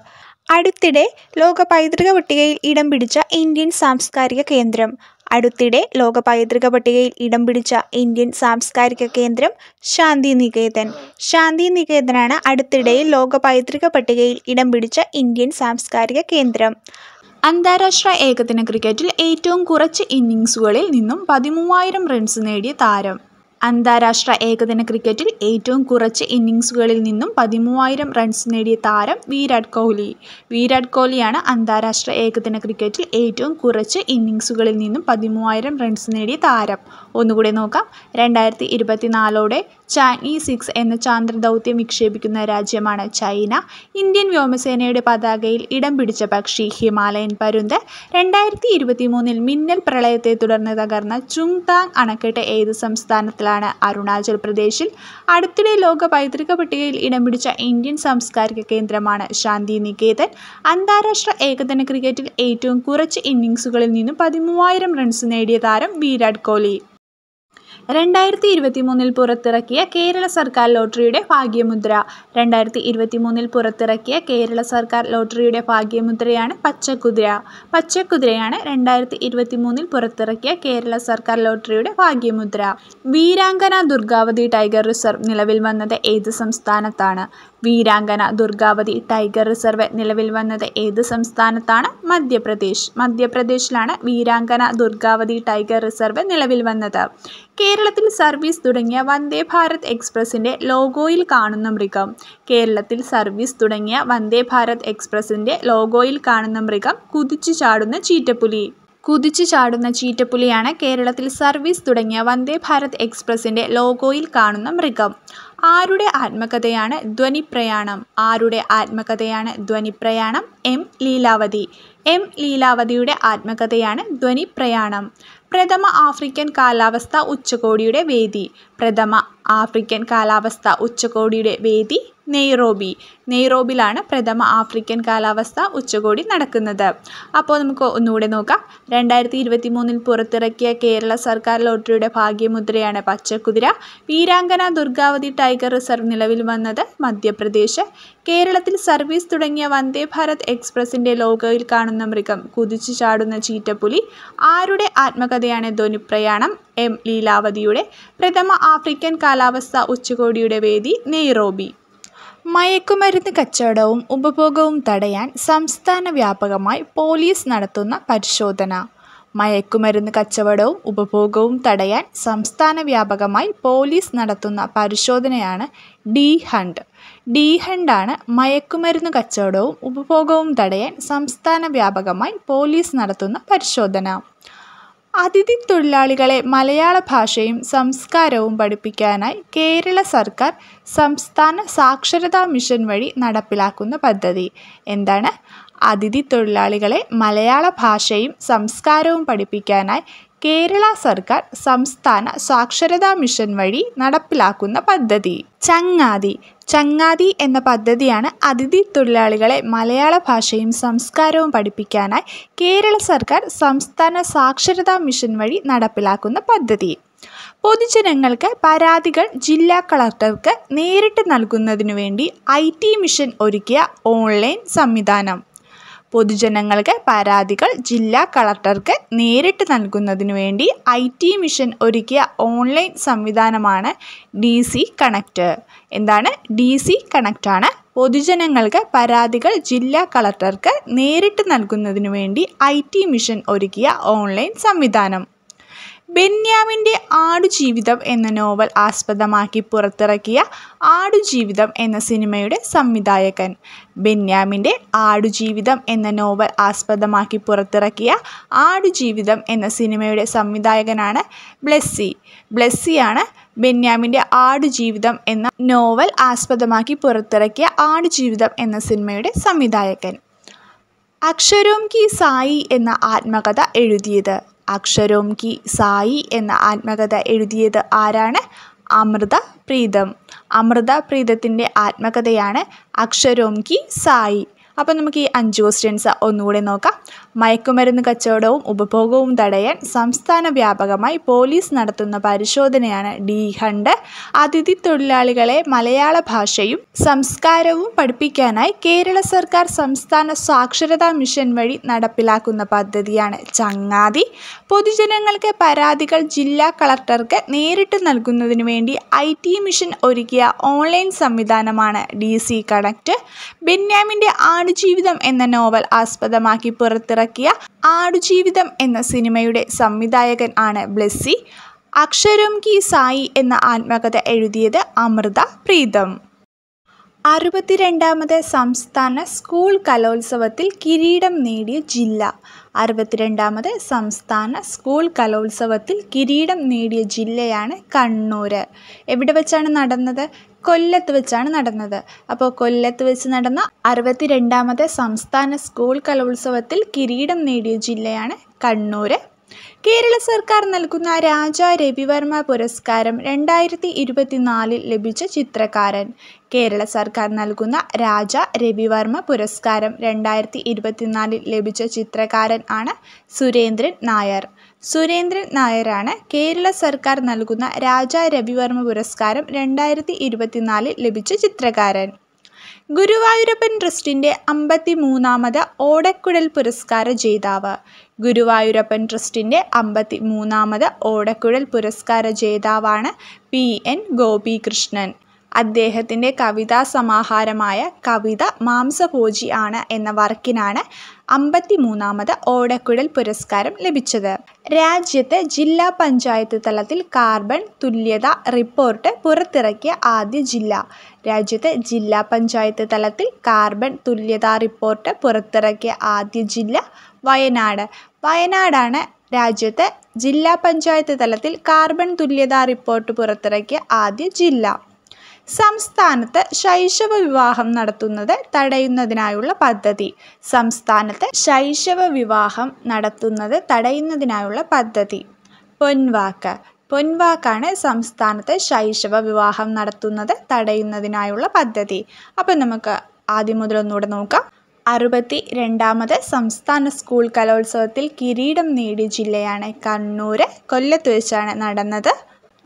അടുത്തിടെ ലോക പൈതൃക പട്ടികയിൽ ഇടം പിടിച്ച ഇന്ത്യൻ സാംസ്കാരിക കേന്ദ്രം. അടുത്തിടെ ലോക പൈതൃക പട്ടികയിൽ ഇടം പിടിച്ച ഇന്ത്യൻ സാംസ്കാരിക കേന്ദ്രം ശാന്തിനികേതൻ. ശാന്തിനികേതനാണ് അടുത്തിടെയിൽ ലോക പൈതൃക പട്ടികയിൽ ഇടം പിടിച്ച ഇന്ത്യൻ സാംസ്കാരിക കേന്ദ്രം. അന്താരാഷ്ട്ര ഏകദിന ക്രിക്കറ്റിൽ ഏറ്റവും കുറച്ച് ഇന്നിംഗ്സുകളിൽ നിന്നും 13,000 റൺസ് നേടിയ താരം. അന്താരാഷ്ട്ര ഏകദിന ക്രിക്കറ്റിൽ ഏറ്റവും കുറച്ച് ഇന്നിംഗ്സുകളിൽ നിന്നും 13,000 റൺസ് നേടിയ താരം വിരാട് കോഹ്ലി. വിരാട് കോഹ്ലിയാണ് അന്താരാഷ്ട്ര ഏകദിന ക്രിക്കറ്റിൽ ഏറ്റവും കുറച്ച് ഇന്നിംഗ്സുകളിൽ നിന്നും 13,000 റൺസ് നേടിയ താരം. ഒന്നുകൂടെ നോക്കാം. 2024 ചാങ്ഇ 6 എന്ന ചാന്ദ്രദൗത്യം വിക്ഷേപിക്കുന്ന രാജ്യമാണ് ചൈന. ഇന്ത്യൻ വ്യോമസേനയുടെ പതാകയിൽ ഇടം പിടിച്ച പക്ഷി ഹിമാലയൻ പരുന്ത്. 2023 മിന്നൽ പ്രളയത്തെ തുടർന്ന് തകർന്ന ചുങ്താങ് അണക്കെട്ട് ഏത് സംസ്ഥാനത്തിലാണ്? അരുണാചൽ പ്രദേശിൽ. അടുത്തിടെ ലോക പൈതൃക പട്ടികയിൽ ഇടം പിടിച്ച ഇന്ത്യൻ സാംസ്കാരിക കേന്ദ്രമാണ് ശാന്തിനികേതൻ. അന്താരാഷ്ട്ര ഏകദിന ക്രിക്കറ്റിൽ ഏറ്റവും കുറച്ച് ഇന്നിംഗ്സുകളിൽ നിന്നും 13,000 റൺസ് നേടിയ താരം വിരാട് കോഹ്ലി. 2023 പുറത്തിറക്കിയ കേരള സർക്കാർ ലോട്ടറിയുടെ ഭാഗ്യമുദ്ര. 2023 പുറത്തിറക്കിയ കേരള സർക്കാർ ലോട്ടറിയുടെ ഭാഗ്യമുദ്രയാണ് പച്ചക്കുതിര. പച്ചക്കുതിരയാണ് 2023 പുറത്തിറക്കിയ കേരള സർക്കാർ ലോട്ടറിയുടെ ഭാഗ്യമുദ്ര. വീരാങ്കന ദുർഗാവതി ടൈഗർ റിസർവ് നിലവിൽ വന്നത് ഏത് സംസ്ഥാനത്താണ്? വീരാങ്കന ദുർഗാവതി ടൈഗർ റിസർവ് നിലവിൽ വന്നത് ഏത് സംസ്ഥാനത്താണ്? മധ്യപ്രദേശ്. മധ്യപ്രദേശിലാണ് വീരാങ്കന ദുർഗാവതി ടൈഗർ റിസർവ് നിലവിൽ വന്നത്. കേരളത്തിൽ സർവീസ് തുടങ്ങിയ വന്ദേ ഭാരത് എക്സ്പ്രസിന്റെ ലോഗോയിൽ കാണുന്ന മൃഗം. കേരളത്തിൽ സർവീസ് തുടങ്ങിയ വന്ദേ ഭാരത് എക്സ്പ്രസിന്റെ ലോഗോയിൽ കാണുന്ന മൃഗം കുതിച്ചു ചാടുന്ന ചീറ്റപ്പുലി. കുതിച്ചു ചാടുന്ന ചീറ്റപ്പുലിയാണ് കേരളത്തിൽ സർവീസ് തുടങ്ങിയ വന്ദേ ഭാരത് എക്സ്പ്രസിന്റെ ലോഗോയിൽ കാണുന്ന മൃഗം. ആരുടെ ആത്മകഥയാണ് ധ്വനിപ്രയാണം? ആരുടെ ആത്മകഥയാണ് ധ്വനിപ്രയാണം? എം ലീലാവതി. എം ലീലാവതിയുടെ ആത്മകഥയാണ് ധ്വനിപ്രയാണം. പ്രഥമ ആഫ്രിക്കൻ കാലാവസ്ഥാ ഉച്ചകോടിയുടെ വേദി. പ്രഥമ ആഫ്രിക്കൻ കാലാവസ്ഥാ ഉച്ചകോടിയുടെ വേദി നെയ്റോബി. നെയ്റോബിലാണ് പ്രഥമ ആഫ്രിക്കൻ കാലാവസ്ഥാ ഉച്ചകോടി നടക്കുന്നത്. അപ്പോൾ നമുക്ക് ഒന്നുകൂടെ നോക്കാം. 2023 പുറത്തിറക്കിയ കേരള സർക്കാർ ലോട്ടറിയുടെ ഭാഗ്യമുദ്രയാണ് പച്ചക്കുതിര. വീരാങ്കന ദുർഗാവതി ടൈഗർ റിസർവ് നിലവിൽ വന്നത് മധ്യപ്രദേശ്. കേരളത്തിൽ സർവീസ് തുടങ്ങിയ വന്ദേ ഭാരത് എക്സ്പ്രസിന്റെ ലോഗോയിൽ കാണുന്ന മൃഗം കുതിച്ചു ചാടുന്ന ചീറ്റപ്പുലി. ആരുടെ ആത്മകഥയാണ് ധ്വനിപ്രയാണം? എം ലീലാവതിയുടെ. പ്രഥമ ആഫ്രിക്കൻ കാലാവസ്ഥാ ഉച്ചകോടിയുടെ വേദി നെയ്റോബി. മയക്കുമരുന്ന് കച്ചവടവും ഉപഭോഗവും തടയാൻ സംസ്ഥാന വ്യാപകമായി പോലീസ് നടത്തുന്ന പരിശോധന. മയക്കുമരുന്ന് കച്ചവടവും ഉപഭോഗവും തടയാൻ സംസ്ഥാന വ്യാപകമായി പോലീസ് നടത്തുന്ന പരിശോധനയാണ് ഡി ഹണ്ട്. ഡി ഹണ്ടാണ് മയക്കുമരുന്ന് കച്ചവടവും ഉപഭോഗവും തടയാൻ സംസ്ഥാന വ്യാപകമായി പോലീസ് നടത്തുന്ന പരിശോധന. അതിഥി തൊഴിലാളികളെ മലയാള ഭാഷയും സംസ്കാരവും പഠിപ്പിക്കാനായി കേരള സർക്കാർ സംസ്ഥാന സാക്ഷരതാ മിഷൻ വഴി നടപ്പിലാക്കുന്ന പദ്ധതി എന്താണ്? അതിഥി തൊഴിലാളികളെ മലയാള ഭാഷയും സംസ്കാരവും പഠിപ്പിക്കാനായി കേരള സർക്കാർ സംസ്ഥാന സാക്ഷരതാ മിഷൻ വഴി നടപ്പിലാക്കുന്ന പദ്ധതി ചങ്ങാതി. ചങ്ങാതി എന്ന പദ്ധതിയാണ് അതിഥി തൊഴിലാളികളെ മലയാള ഭാഷയും സംസ്കാരവും പഠിപ്പിക്കാനായി കേരള സർക്കാർ സംസ്ഥാന സാക്ഷരതാ മിഷൻ വഴി നടപ്പിലാക്കുന്ന പദ്ധതി. പൊതുജനങ്ങൾക്ക് പരാതികൾ ജില്ലാ കളക്ടർക്ക് നേരിട്ട് നൽകുന്നതിനു വേണ്ടി IT മിഷൻ ഒരുക്കിയ ഓൺലൈൻ സംവിധാനം. പൊതുജനങ്ങൾക്ക് പരാതികൾ ജില്ലാ കളക്ടർക്ക് നേരിട്ട് നൽകുന്നതിനു വേണ്ടി IT മിഷൻ ഒരുക്കിയ ഓൺലൈൻ സംവിധാനമാണ് DC കണക്റ്റ്. എന്താണ്? DC കണക്റ്റാണ് പൊതുജനങ്ങൾക്ക് പരാതികൾ ജില്ലാ കളക്ടർക്ക് നേരിട്ട് നൽകുന്നതിനു വേണ്ടി IT മിഷൻ ഒരുക്കിയ ഓൺലൈൻ സംവിധാനം. ബെന്യാമിൻ്റെ ആടുജീവിതം എന്ന നോവൽ ആസ്പദമാക്കി പുറത്തിറക്കിയ ആടുജീവിതം എന്ന സിനിമയുടെ സംവിധായകൻ. ബെന്യാമിൻ്റെ ആടുജീവിതം എന്ന നോവൽ ആസ്പദമാക്കി പുറത്തിറക്കിയ ആടുജീവിതം എന്ന സിനിമയുടെ സംവിധായകനാണ് ബ്ലെസ്സി. ബ്ലെസ്സിയാണ് ബെന്യാമിൻ്റെ ആടുജീവിതം എന്ന നോവൽ ആസ്പദമാക്കി പുറത്തിറക്കിയ ആടുജീവിതം എന്ന സിനിമയുടെ സംവിധായകൻ. അക്ഷരോം കി സായി എന്ന ആത്മകഥ എഴുതിയത്. അക്ഷരോം കി സായി എന്ന ആത്മകഥ എഴുതിയത് ആരാണ്? അമൃത പ്രീതം. അമൃത പ്രീതത്തിൻ്റെ ആത്മകഥയാണ് അക്ഷരോം കി സായി. അപ്പോൾ നമുക്ക് ഈ 5 ക്വസ്റ്റ്യൻസ് ഒന്നുകൂടി നോക്കാം. മയക്കുമരുന്ന് കച്ചവടവും ഉപഭോഗവും തടയാൻ സംസ്ഥാന വ്യാപകമായി പോലീസ് നടത്തുന്ന പരിശോധനയാണ് ഡി ഹണ്ട്. അതിഥി തൊഴിലാളികളെ മലയാള ഭാഷയും സംസ്കാരവും പഠിപ്പിക്കാനായി കേരള സർക്കാർ സംസ്ഥാന സാക്ഷരതാ മിഷൻ വഴി നടപ്പിലാക്കുന്ന പദ്ധതിയാണ് ചങ്ങാതി. പൊതുജനങ്ങൾക്ക് പരാതികൾ ജില്ലാ കളക്ടർക്ക് നേരിട്ട് നൽകുന്നതിനു വേണ്ടി IT മിഷൻ ഒരുക്കിയ ഓൺലൈൻ സംവിധാനമാണ് DC കണക്ട്. ബെന്യാമിൻ്റെ ആടുജീവിതം എന്ന നോവൽ ആസ്പദമാക്കി പുറത്തിറക്കിയ ആടുജീവിതം എന്ന സിനിമയുടെ സംവിധായകൻ ആണ് ബ്ലെസ്സി. അക്ഷരം കി സായി എന്ന ആത്മകഥ എഴുതിയത് അമൃത പ്രീതം. 62ാമത് സംസ്ഥാന സ്കൂൾ കലോത്സവത്തിൽ കിരീടം നേടിയ ജില്ല. 62ാമത് സംസ്ഥാന സ്കൂൾ കലോത്സവത്തിൽ കിരീടം നേടിയ ജില്ലയാണ് കണ്ണൂർ. എവിടെ വെച്ചാണ് നടന്നത്? കൊല്ലത്ത് വെച്ചാണ് നടന്നത്. അപ്പോൾ കൊല്ലത്ത് വെച്ച് നടന്ന 62ാമത് സംസ്ഥാന സ്കൂൾ കലോത്സവത്തിൽ കിരീടം നേടിയ ജില്ലയാണ് കണ്ണൂർ. കേരള സർക്കാർ നൽകുന്ന രാജാ രവിവർമ്മ പുരസ്കാരം 2024 ലഭിച്ച ചിത്രകാരൻ. കേരള സർക്കാർ നൽകുന്ന രാജാ രവിവർമ്മ പുരസ്കാരം 2024 ലഭിച്ച ചിത്രകാരൻ ആണ് സുരേന്ദ്രൻ നായർ. സുരേന്ദ്രൻ നായരാണ് കേരള സർക്കാർ നൽകുന്ന രാജാ രവിവർമ്മ പുരസ്കാരം 2024 ലഭിച്ച ചിത്രകാരൻ. ഗുരുവായൂരപ്പൻ ട്രസ്റ്റിൻ്റെ 53ാമത് ഓടക്കുഴൽ പുരസ്കാര ജേതാവ്. ഗുരുവായൂരപ്പൻ ട്രസ്റ്റിൻ്റെ 53ാമത് ഓടക്കുഴൽ പുരസ്കാര ജേതാവാണ് PN ഗോപികൃഷ്ണൻ. അദ്ദേഹത്തിൻ്റെ കവിതാ സമാഹാരമായ കവിത മാംസഭോജി ആണ് എന്ന വർക്കിനാണ് 53ാമത് ഓടക്കുഴൽ പുരസ്കാരം ലഭിച്ചത്. രാജ്യത്ത് ജില്ലാ പഞ്ചായത്ത് തലത്തിൽ കാർബൺ തുല്യത റിപ്പോർട്ട് പുറത്തിറക്കിയ ആദ്യ ജില്ല. രാജ്യത്ത് ജില്ലാ പഞ്ചായത്ത് തലത്തിൽ കാർബൺ തുല്യതാ റിപ്പോർട്ട് പുറത്തിറക്കിയ ആദ്യ ജില്ല വയനാട്. വയനാടാണ് രാജ്യത്ത് ജില്ലാ പഞ്ചായത്ത് തലത്തിൽ കാർബൺ തുല്യതാ റിപ്പോർട്ട് പുറത്തിറക്കിയ ആദ്യ ജില്ല. സംസ്ഥാനത്ത് ശൈശവ വിവാഹം നടത്തുന്നത് തടയുന്നതിനായുള്ള പദ്ധതി. സംസ്ഥാനത്ത് ശൈശവ വിവാഹം നടത്തുന്നത് തടയുന്നതിനായുള്ള പദ്ധതി. പൊൻവാക്ക്. പൊൻവാക്കാണ് സംസ്ഥാനത്ത് ശൈശവ വിവാഹം നടത്തുന്നത് തടയുന്നതിനായുള്ള പദ്ധതി. അപ്പം നമുക്ക് ആദ്യം മുതൽ ഒന്നുകൂടെ നോക്കാം. 62ാമത് സംസ്ഥാന സ്കൂൾ കലോത്സവത്തിൽ കിരീടം നേടിയ ജില്ലയാണ് കണ്ണൂർ. കൊല്ലത്ത് വെച്ചാണ് നടന്നത്.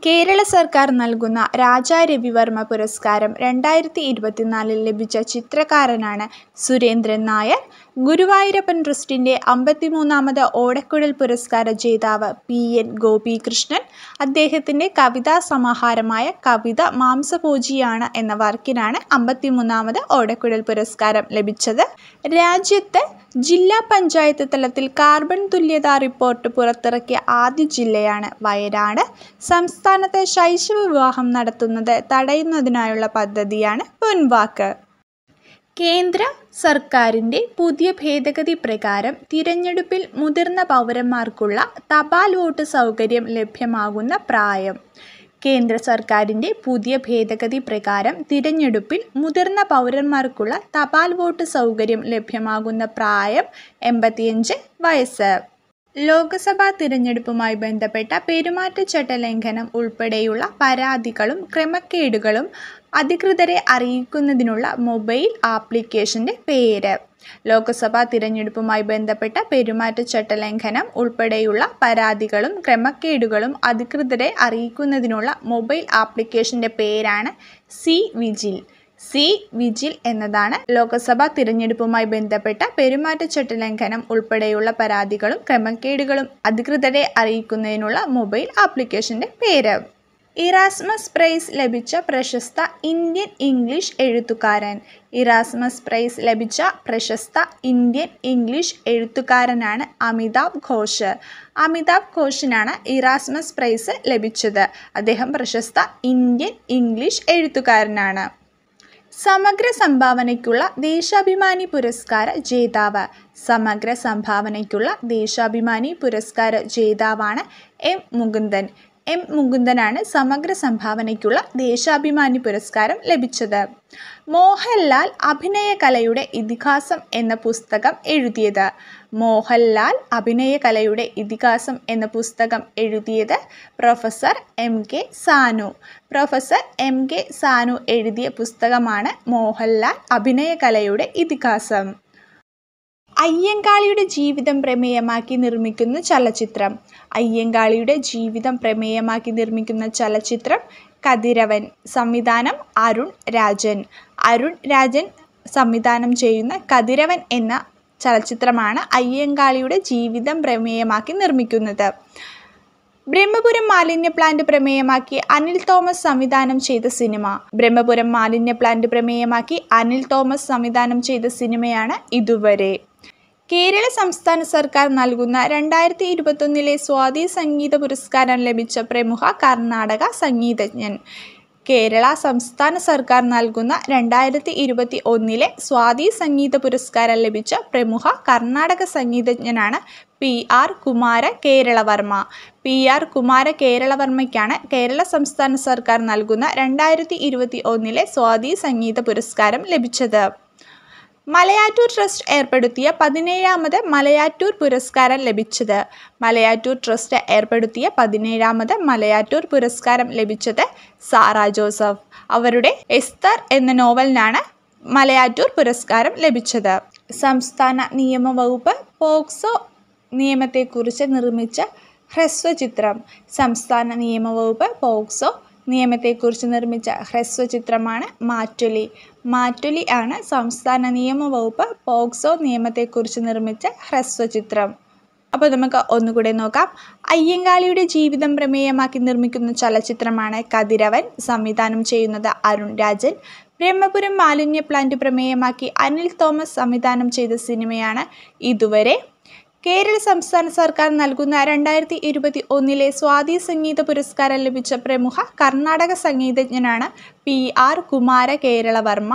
കേരള സർക്കാർ നൽകുന്ന രാജാ രവിവർമ്മ പുരസ്കാരം 2024 ലഭിച്ച ചിത്രകാരനാണ് സുരേന്ദ്രൻ നായർ. ഗുരുവായൂരപ്പൻ ട്രസ്റ്റിൻ്റെ 53ാമത് ഓടക്കുഴൽ പുരസ്കാര ജേതാവ് PN ഗോപികൃഷ്ണൻ. അദ്ദേഹത്തിൻ്റെ കവിതാ സമാഹാരമായ കവിത മാംസഭോജിയാണ് എന്ന വർക്കിനാണ് 53ാമത് ഓടക്കുഴൽ പുരസ്കാരം ലഭിച്ചത്. രാജ്യത്ത് ജില്ലാ പഞ്ചായത്ത് തലത്തിൽ കാർബൺ തുല്യതാ റിപ്പോർട്ട് പുറത്തിറക്കിയ ആദ്യ ജില്ലയാണ് വയനാട്. സംസ്ഥാനത്ത് ശൈശവ വിവാഹം നടത്തുന്നത് തടയുന്നതിനായുള്ള പദ്ധതിയാണ് പൊൻവാക്ക്. കേന്ദ്ര സർക്കാരിൻ്റെ പുതിയ ഭേദഗതി പ്രകാരം തിരഞ്ഞെടുപ്പിൽ മുതിർന്ന പൗരന്മാർക്കുള്ള തപാൽ വോട്ട് സൗകര്യം ലഭ്യമാകുന്ന പ്രായം. കേന്ദ്ര സർക്കാരിൻ്റെ പുതിയ ഭേദഗതി പ്രകാരം തിരഞ്ഞെടുപ്പിൽ മുതിർന്ന പൗരന്മാർക്കുള്ള തപാൽ വോട്ട് സൗകര്യം ലഭ്യമാകുന്ന പ്രായം 85 വയസ്സ്. ലോക്സഭാ തിരഞ്ഞെടുപ്പുമായി ബന്ധപ്പെട്ട പെരുമാറ്റച്ചട്ട ലംഘനം ഉൾപ്പെടെയുള്ള പരാതികളും ക്രമക്കേടുകളും അധികൃതരെ അറിയിക്കുന്നതിനുള്ള മൊബൈൽ ആപ്ലിക്കേഷൻ്റെ പേര്. ലോക്സഭാ തിരഞ്ഞെടുപ്പുമായി ബന്ധപ്പെട്ട പെരുമാറ്റച്ചട്ട ലംഘനം ഉൾപ്പെടെയുള്ള പരാതികളും ക്രമക്കേടുകളും അധികൃതരെ അറിയിക്കുന്നതിനുള്ള മൊബൈൽ ആപ്ലിക്കേഷൻ്റെ പേരാണ് C-വിജിൽ. C-വിജിൽ എന്നതാണ് ലോക്സഭാ തിരഞ്ഞെടുപ്പുമായി ബന്ധപ്പെട്ട പെരുമാറ്റച്ചട്ട ലംഘനം ഉൾപ്പെടെയുള്ള പരാതികളും ക്രമക്കേടുകളും അധികൃതരെ അറിയിക്കുന്നതിനുള്ള മൊബൈൽ ആപ്ലിക്കേഷൻ്റെ പേര്. ഇറാസ്മസ് പ്രൈസ് ലഭിച്ച പ്രശസ്ത ഇന്ത്യൻ ഇംഗ്ലീഷ് എഴുത്തുകാരൻ. ഇറാസ്മസ് പ്രൈസ് ലഭിച്ച പ്രശസ്ത ഇന്ത്യൻ ഇംഗ്ലീഷ് എഴുത്തുകാരനാണ് അമിതാവ് ഘോഷ്. അമിതാവ് ഘോഷിനാണ് ഇറാസ്മസ് പ്രൈസ് ലഭിച്ചത്. അദ്ദേഹം പ്രശസ്ത ഇന്ത്യൻ ഇംഗ്ലീഷ് എഴുത്തുകാരനാണ്. സമഗ്ര സംഭാവനയ്ക്കുള്ള ദേശാഭിമാനി പുരസ്കാര ജേതാവ്. സമഗ്ര സംഭാവനയ്ക്കുള്ള ദേശാഭിമാനി പുരസ്കാര ജേതാവാണ് M. മുകുന്ദൻ. M. മുകുന്ദനാണ് സമഗ്ര സംഭാവനയ്ക്കുള്ള ദേശാഭിമാനി പുരസ്കാരം ലഭിച്ചത്. മോഹൻലാൽ അഭിനയകലയുടെ ഇതിഹാസം എന്ന പുസ്തകം എഴുതിയത്. മോഹൻലാൽ അഭിനയകലയുടെ ഇതിഹാസം എന്ന പുസ്തകം എഴുതിയത് professor M.K. Sanu. Professor M.K. Sanu എഴുതിയ പുസ്തകമാണ് മോഹൻലാൽ അഭിനയകലയുടെ ഇതിഹാസം. അയ്യങ്കാളിയുടെ ജീവിതം പ്രമേയമാക്കി നിർമ്മിക്കുന്ന ചലച്ചിത്രം. അയ്യങ്കാളിയുടെ ജീവിതം പ്രമേയമാക്കി നിർമ്മിക്കുന്ന ചലച്ചിത്രം കതിരവൻ. സംവിധാനം അരുൺ രാജൻ. അരുൺ രാജൻ സംവിധാനം ചെയ്യുന്ന കതിരവൻ എന്ന ചലച്ചിത്രമാണ് അയ്യങ്കാളിയുടെ ജീവിതം പ്രമേയമാക്കി നിർമ്മിക്കുന്നത്. ബ്രഹ്മപുരം മാലിന്യ പ്ലാന്റ് പ്രമേയമാക്കി അനിൽ തോമസ് സംവിധാനം ചെയ്ത സിനിമ. ബ്രഹ്മപുരം മാലിന്യ പ്ലാന്റ് പ്രമേയമാക്കി അനിൽ തോമസ് സംവിധാനം ചെയ്ത സിനിമയാണ് ഇതുവരെ. കേരള സംസ്ഥാന സർക്കാർ നൽകുന്ന 2021 സ്വാതി സംഗീത പുരസ്കാരം ലഭിച്ച പ്രമുഖ കർണാടക സംഗീതജ്ഞൻ. കേരള സംസ്ഥാന സർക്കാർ നൽകുന്ന 2021 സ്വാതി സംഗീത പുരസ്കാരം ലഭിച്ച പ്രമുഖ കർണാടക സംഗീതജ്ഞനാണ് PR കുമാര കേരളവർമ്മ. PR കുമാര കേരളവർമ്മയ്ക്കാണ് കേരള സംസ്ഥാന സർക്കാർ നൽകുന്ന 2021 സ്വാതി സംഗീത പുരസ്കാരം ലഭിച്ചത്. മലയാറ്റൂർ ട്രസ്റ്റ് ഏർപ്പെടുത്തിയ 17ാമത് മലയാറ്റൂർ പുരസ്കാരം ലഭിച്ചത്. മലയാറ്റൂർ ട്രസ്റ്റ് ഏർപ്പെടുത്തിയ 17ാമത് മലയാറ്റൂർ പുരസ്കാരം ലഭിച്ചത് സാറ ജോസഫ്. അവരുടെ എസ്തർ എന്ന നോവലിനാണ് മലയാറ്റൂർ പുരസ്കാരം ലഭിച്ചത്. സംസ്ഥാന നിയമവകുപ്പ് പോക്സോ നിയമത്തെക്കുറിച്ച് നിർമ്മിച്ച ഹ്രസ്വചിത്രം. സംസ്ഥാന നിയമവകുപ്പ് പോക്സോ നിയമത്തെക്കുറിച്ച് നിർമ്മിച്ച ഹ്രസ്വചിത്രമാണ് മാറ്റൊലി. മാറ്റൊലി ആണ് സംസ്ഥാന നിയമവകുപ്പ് പോക്സോ നിയമത്തെക്കുറിച്ച് നിർമ്മിച്ച ഹ്രസ്വചിത്രം. അപ്പോൾ നമുക്ക് ഒന്നുകൂടെ നോക്കാം. അയ്യങ്കാളിയുടെ ജീവിതം പ്രമേയമാക്കി നിർമ്മിക്കുന്ന ചലച്ചിത്രമാണ് കതിരവൻ. സംവിധാനം ചെയ്യുന്നത് അരുൺ രാജൻ. ബ്രഹ്മപുരം മാലിന്യ പ്ലാന്റ് പ്രമേയമാക്കി അനിൽ തോമസ് സംവിധാനം ചെയ്ത സിനിമയാണ് ഇതുവരെ. കേരള സംസ്ഥാന സർക്കാർ നൽകുന്ന 2021 സ്വാതി സംഗീത പുരസ്കാരം ലഭിച്ച പ്രമുഖ കർണാടക സംഗീതജ്ഞനാണ് PR കുമാര കേരളവർമ്മ.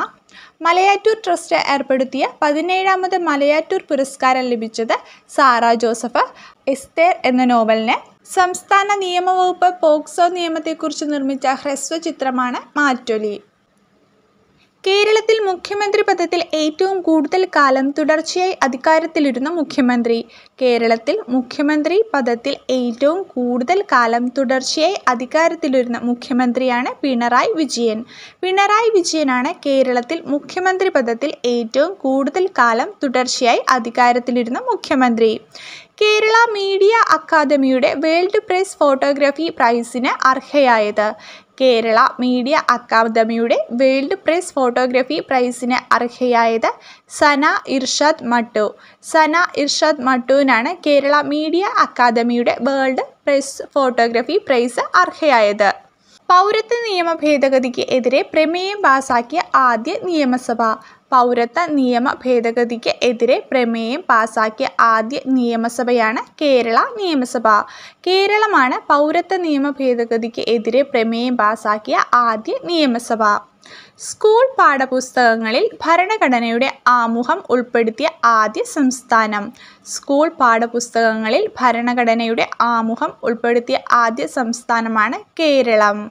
മലയാറ്റൂർ ട്രസ്റ്റ് ഏർപ്പെടുത്തിയ 17ാമത് മലയാറ്റൂർ പുരസ്കാരം ലഭിച്ചത് സാറ ജോസഫ്. എസ്തേർ എന്ന നോവലിന്. സംസ്ഥാന നിയമവകുപ്പ് പോക്സോ നിയമത്തെക്കുറിച്ച് നിർമ്മിച്ച ഹ്രസ്വചിത്രമാണ് മാറ്റൊലി. കേരളത്തിൽ മുഖ്യമന്ത്രി പദത്തിൽ ഏറ്റവും കൂടുതൽ കാലം തുടർച്ചയായി അധികാരത്തിലിരുന്ന മുഖ്യമന്ത്രി. കേരളത്തിൽ മുഖ്യമന്ത്രി പദത്തിൽ ഏറ്റവും കൂടുതൽ കാലം തുടർച്ചയായി അധികാരത്തിലിരുന്ന മുഖ്യമന്ത്രിയാണ് പിണറായി വിജയൻ. പിണറായി വിജയനാണ് കേരളത്തിൽ മുഖ്യമന്ത്രി പദത്തിൽ ഏറ്റവും കൂടുതൽ കാലം തുടർച്ചയായി അധികാരത്തിലിരുന്ന മുഖ്യമന്ത്രി. Kerala media academy world prize photography പ്രൈസിന് അർഹയായത്. Kerala media academy world prize photography പ്രൈസിന് അർഹയായത് സന ഇർഷാദ് മട്ടു. സന ഇർഷാദ് മട്ടുവിനാണ് Kerala media academy world prize photography prize അർഹയായത്. പൗരത്വ നിയമ ഭേദഗതിക്ക് എതിരെ പ്രമേയം പാസാക്കിയ ആദ്യ നിയമസഭ. പൗരത്വ നിയമ ഭേദഗതിക്ക് എതിരെ പ്രമേയം പാസാക്കിയ ആദ്യ നിയമസഭയാണ് കേരള നിയമസഭ. കേരളമാണ് പൗരത്വ നിയമ ഭേദഗതിക്ക് എതിരെ പ്രമേയം പാസാക്കിയ ആദ്യ നിയമസഭ. സ്കൂൾ പാഠപുസ്തകങ്ങളിൽ ഭരണഘടനയുടെ ആമുഖം ഉൾപ്പെടുത്തിയ ആദ്യ സംസ്ഥാനം. സ്കൂൾ പാഠപുസ്തകങ്ങളിൽ ഭരണഘടനയുടെ ആമുഖം ഉൾപ്പെടുത്തിയ ആദ്യ സംസ്ഥാനമാണ് കേരളം.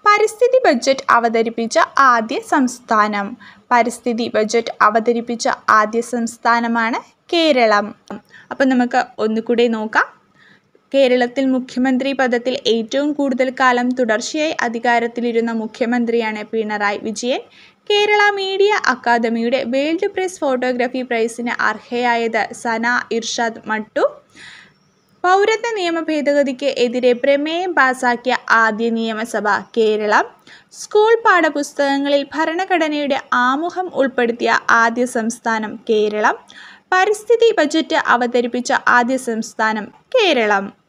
പരിസ്ഥിതി ബജറ്റ് അവതരിപ്പിച്ച ആദ്യ സംസ്ഥാനം. പരിസ്ഥിതി ബജറ്റ് അവതരിപ്പിച്ച ആദ്യ സംസ്ഥാനമാണ് കേരളം. അപ്പം നമുക്ക് ഒന്നുകൂടെ നോക്കാം. കേരളത്തിൽ മുഖ്യമന്ത്രി പദത്തിൽ ഏറ്റവും കൂടുതൽ കാലം തുടർച്ചയായി അധികാരത്തിലിരുന്ന മുഖ്യമന്ത്രിയാണ് Pinarayi Vijayan. Kerala media academy world prize photography പ്രൈസിന് അർഹയായത് സന ഇർഷാദ് മട്ടു. പൗരത്വ നിയമ ഭേദഗതിക്ക് എതിരെ പ്രമേയം പാസാക്കിയ ആദ്യ നിയമസഭ കേരളം. സ്കൂൾ പാഠപുസ്തകങ്ങളിൽ ഭരണഘടനയുടെ ആമുഖം ഉൾപ്പെടുത്തിയ ആദ്യ സംസ്ഥാനം കേരളം. പരിസ്ഥിതി ബജറ്റ് അവതരിപ്പിച്ച ആദ്യ സംസ്ഥാനം കേരളം.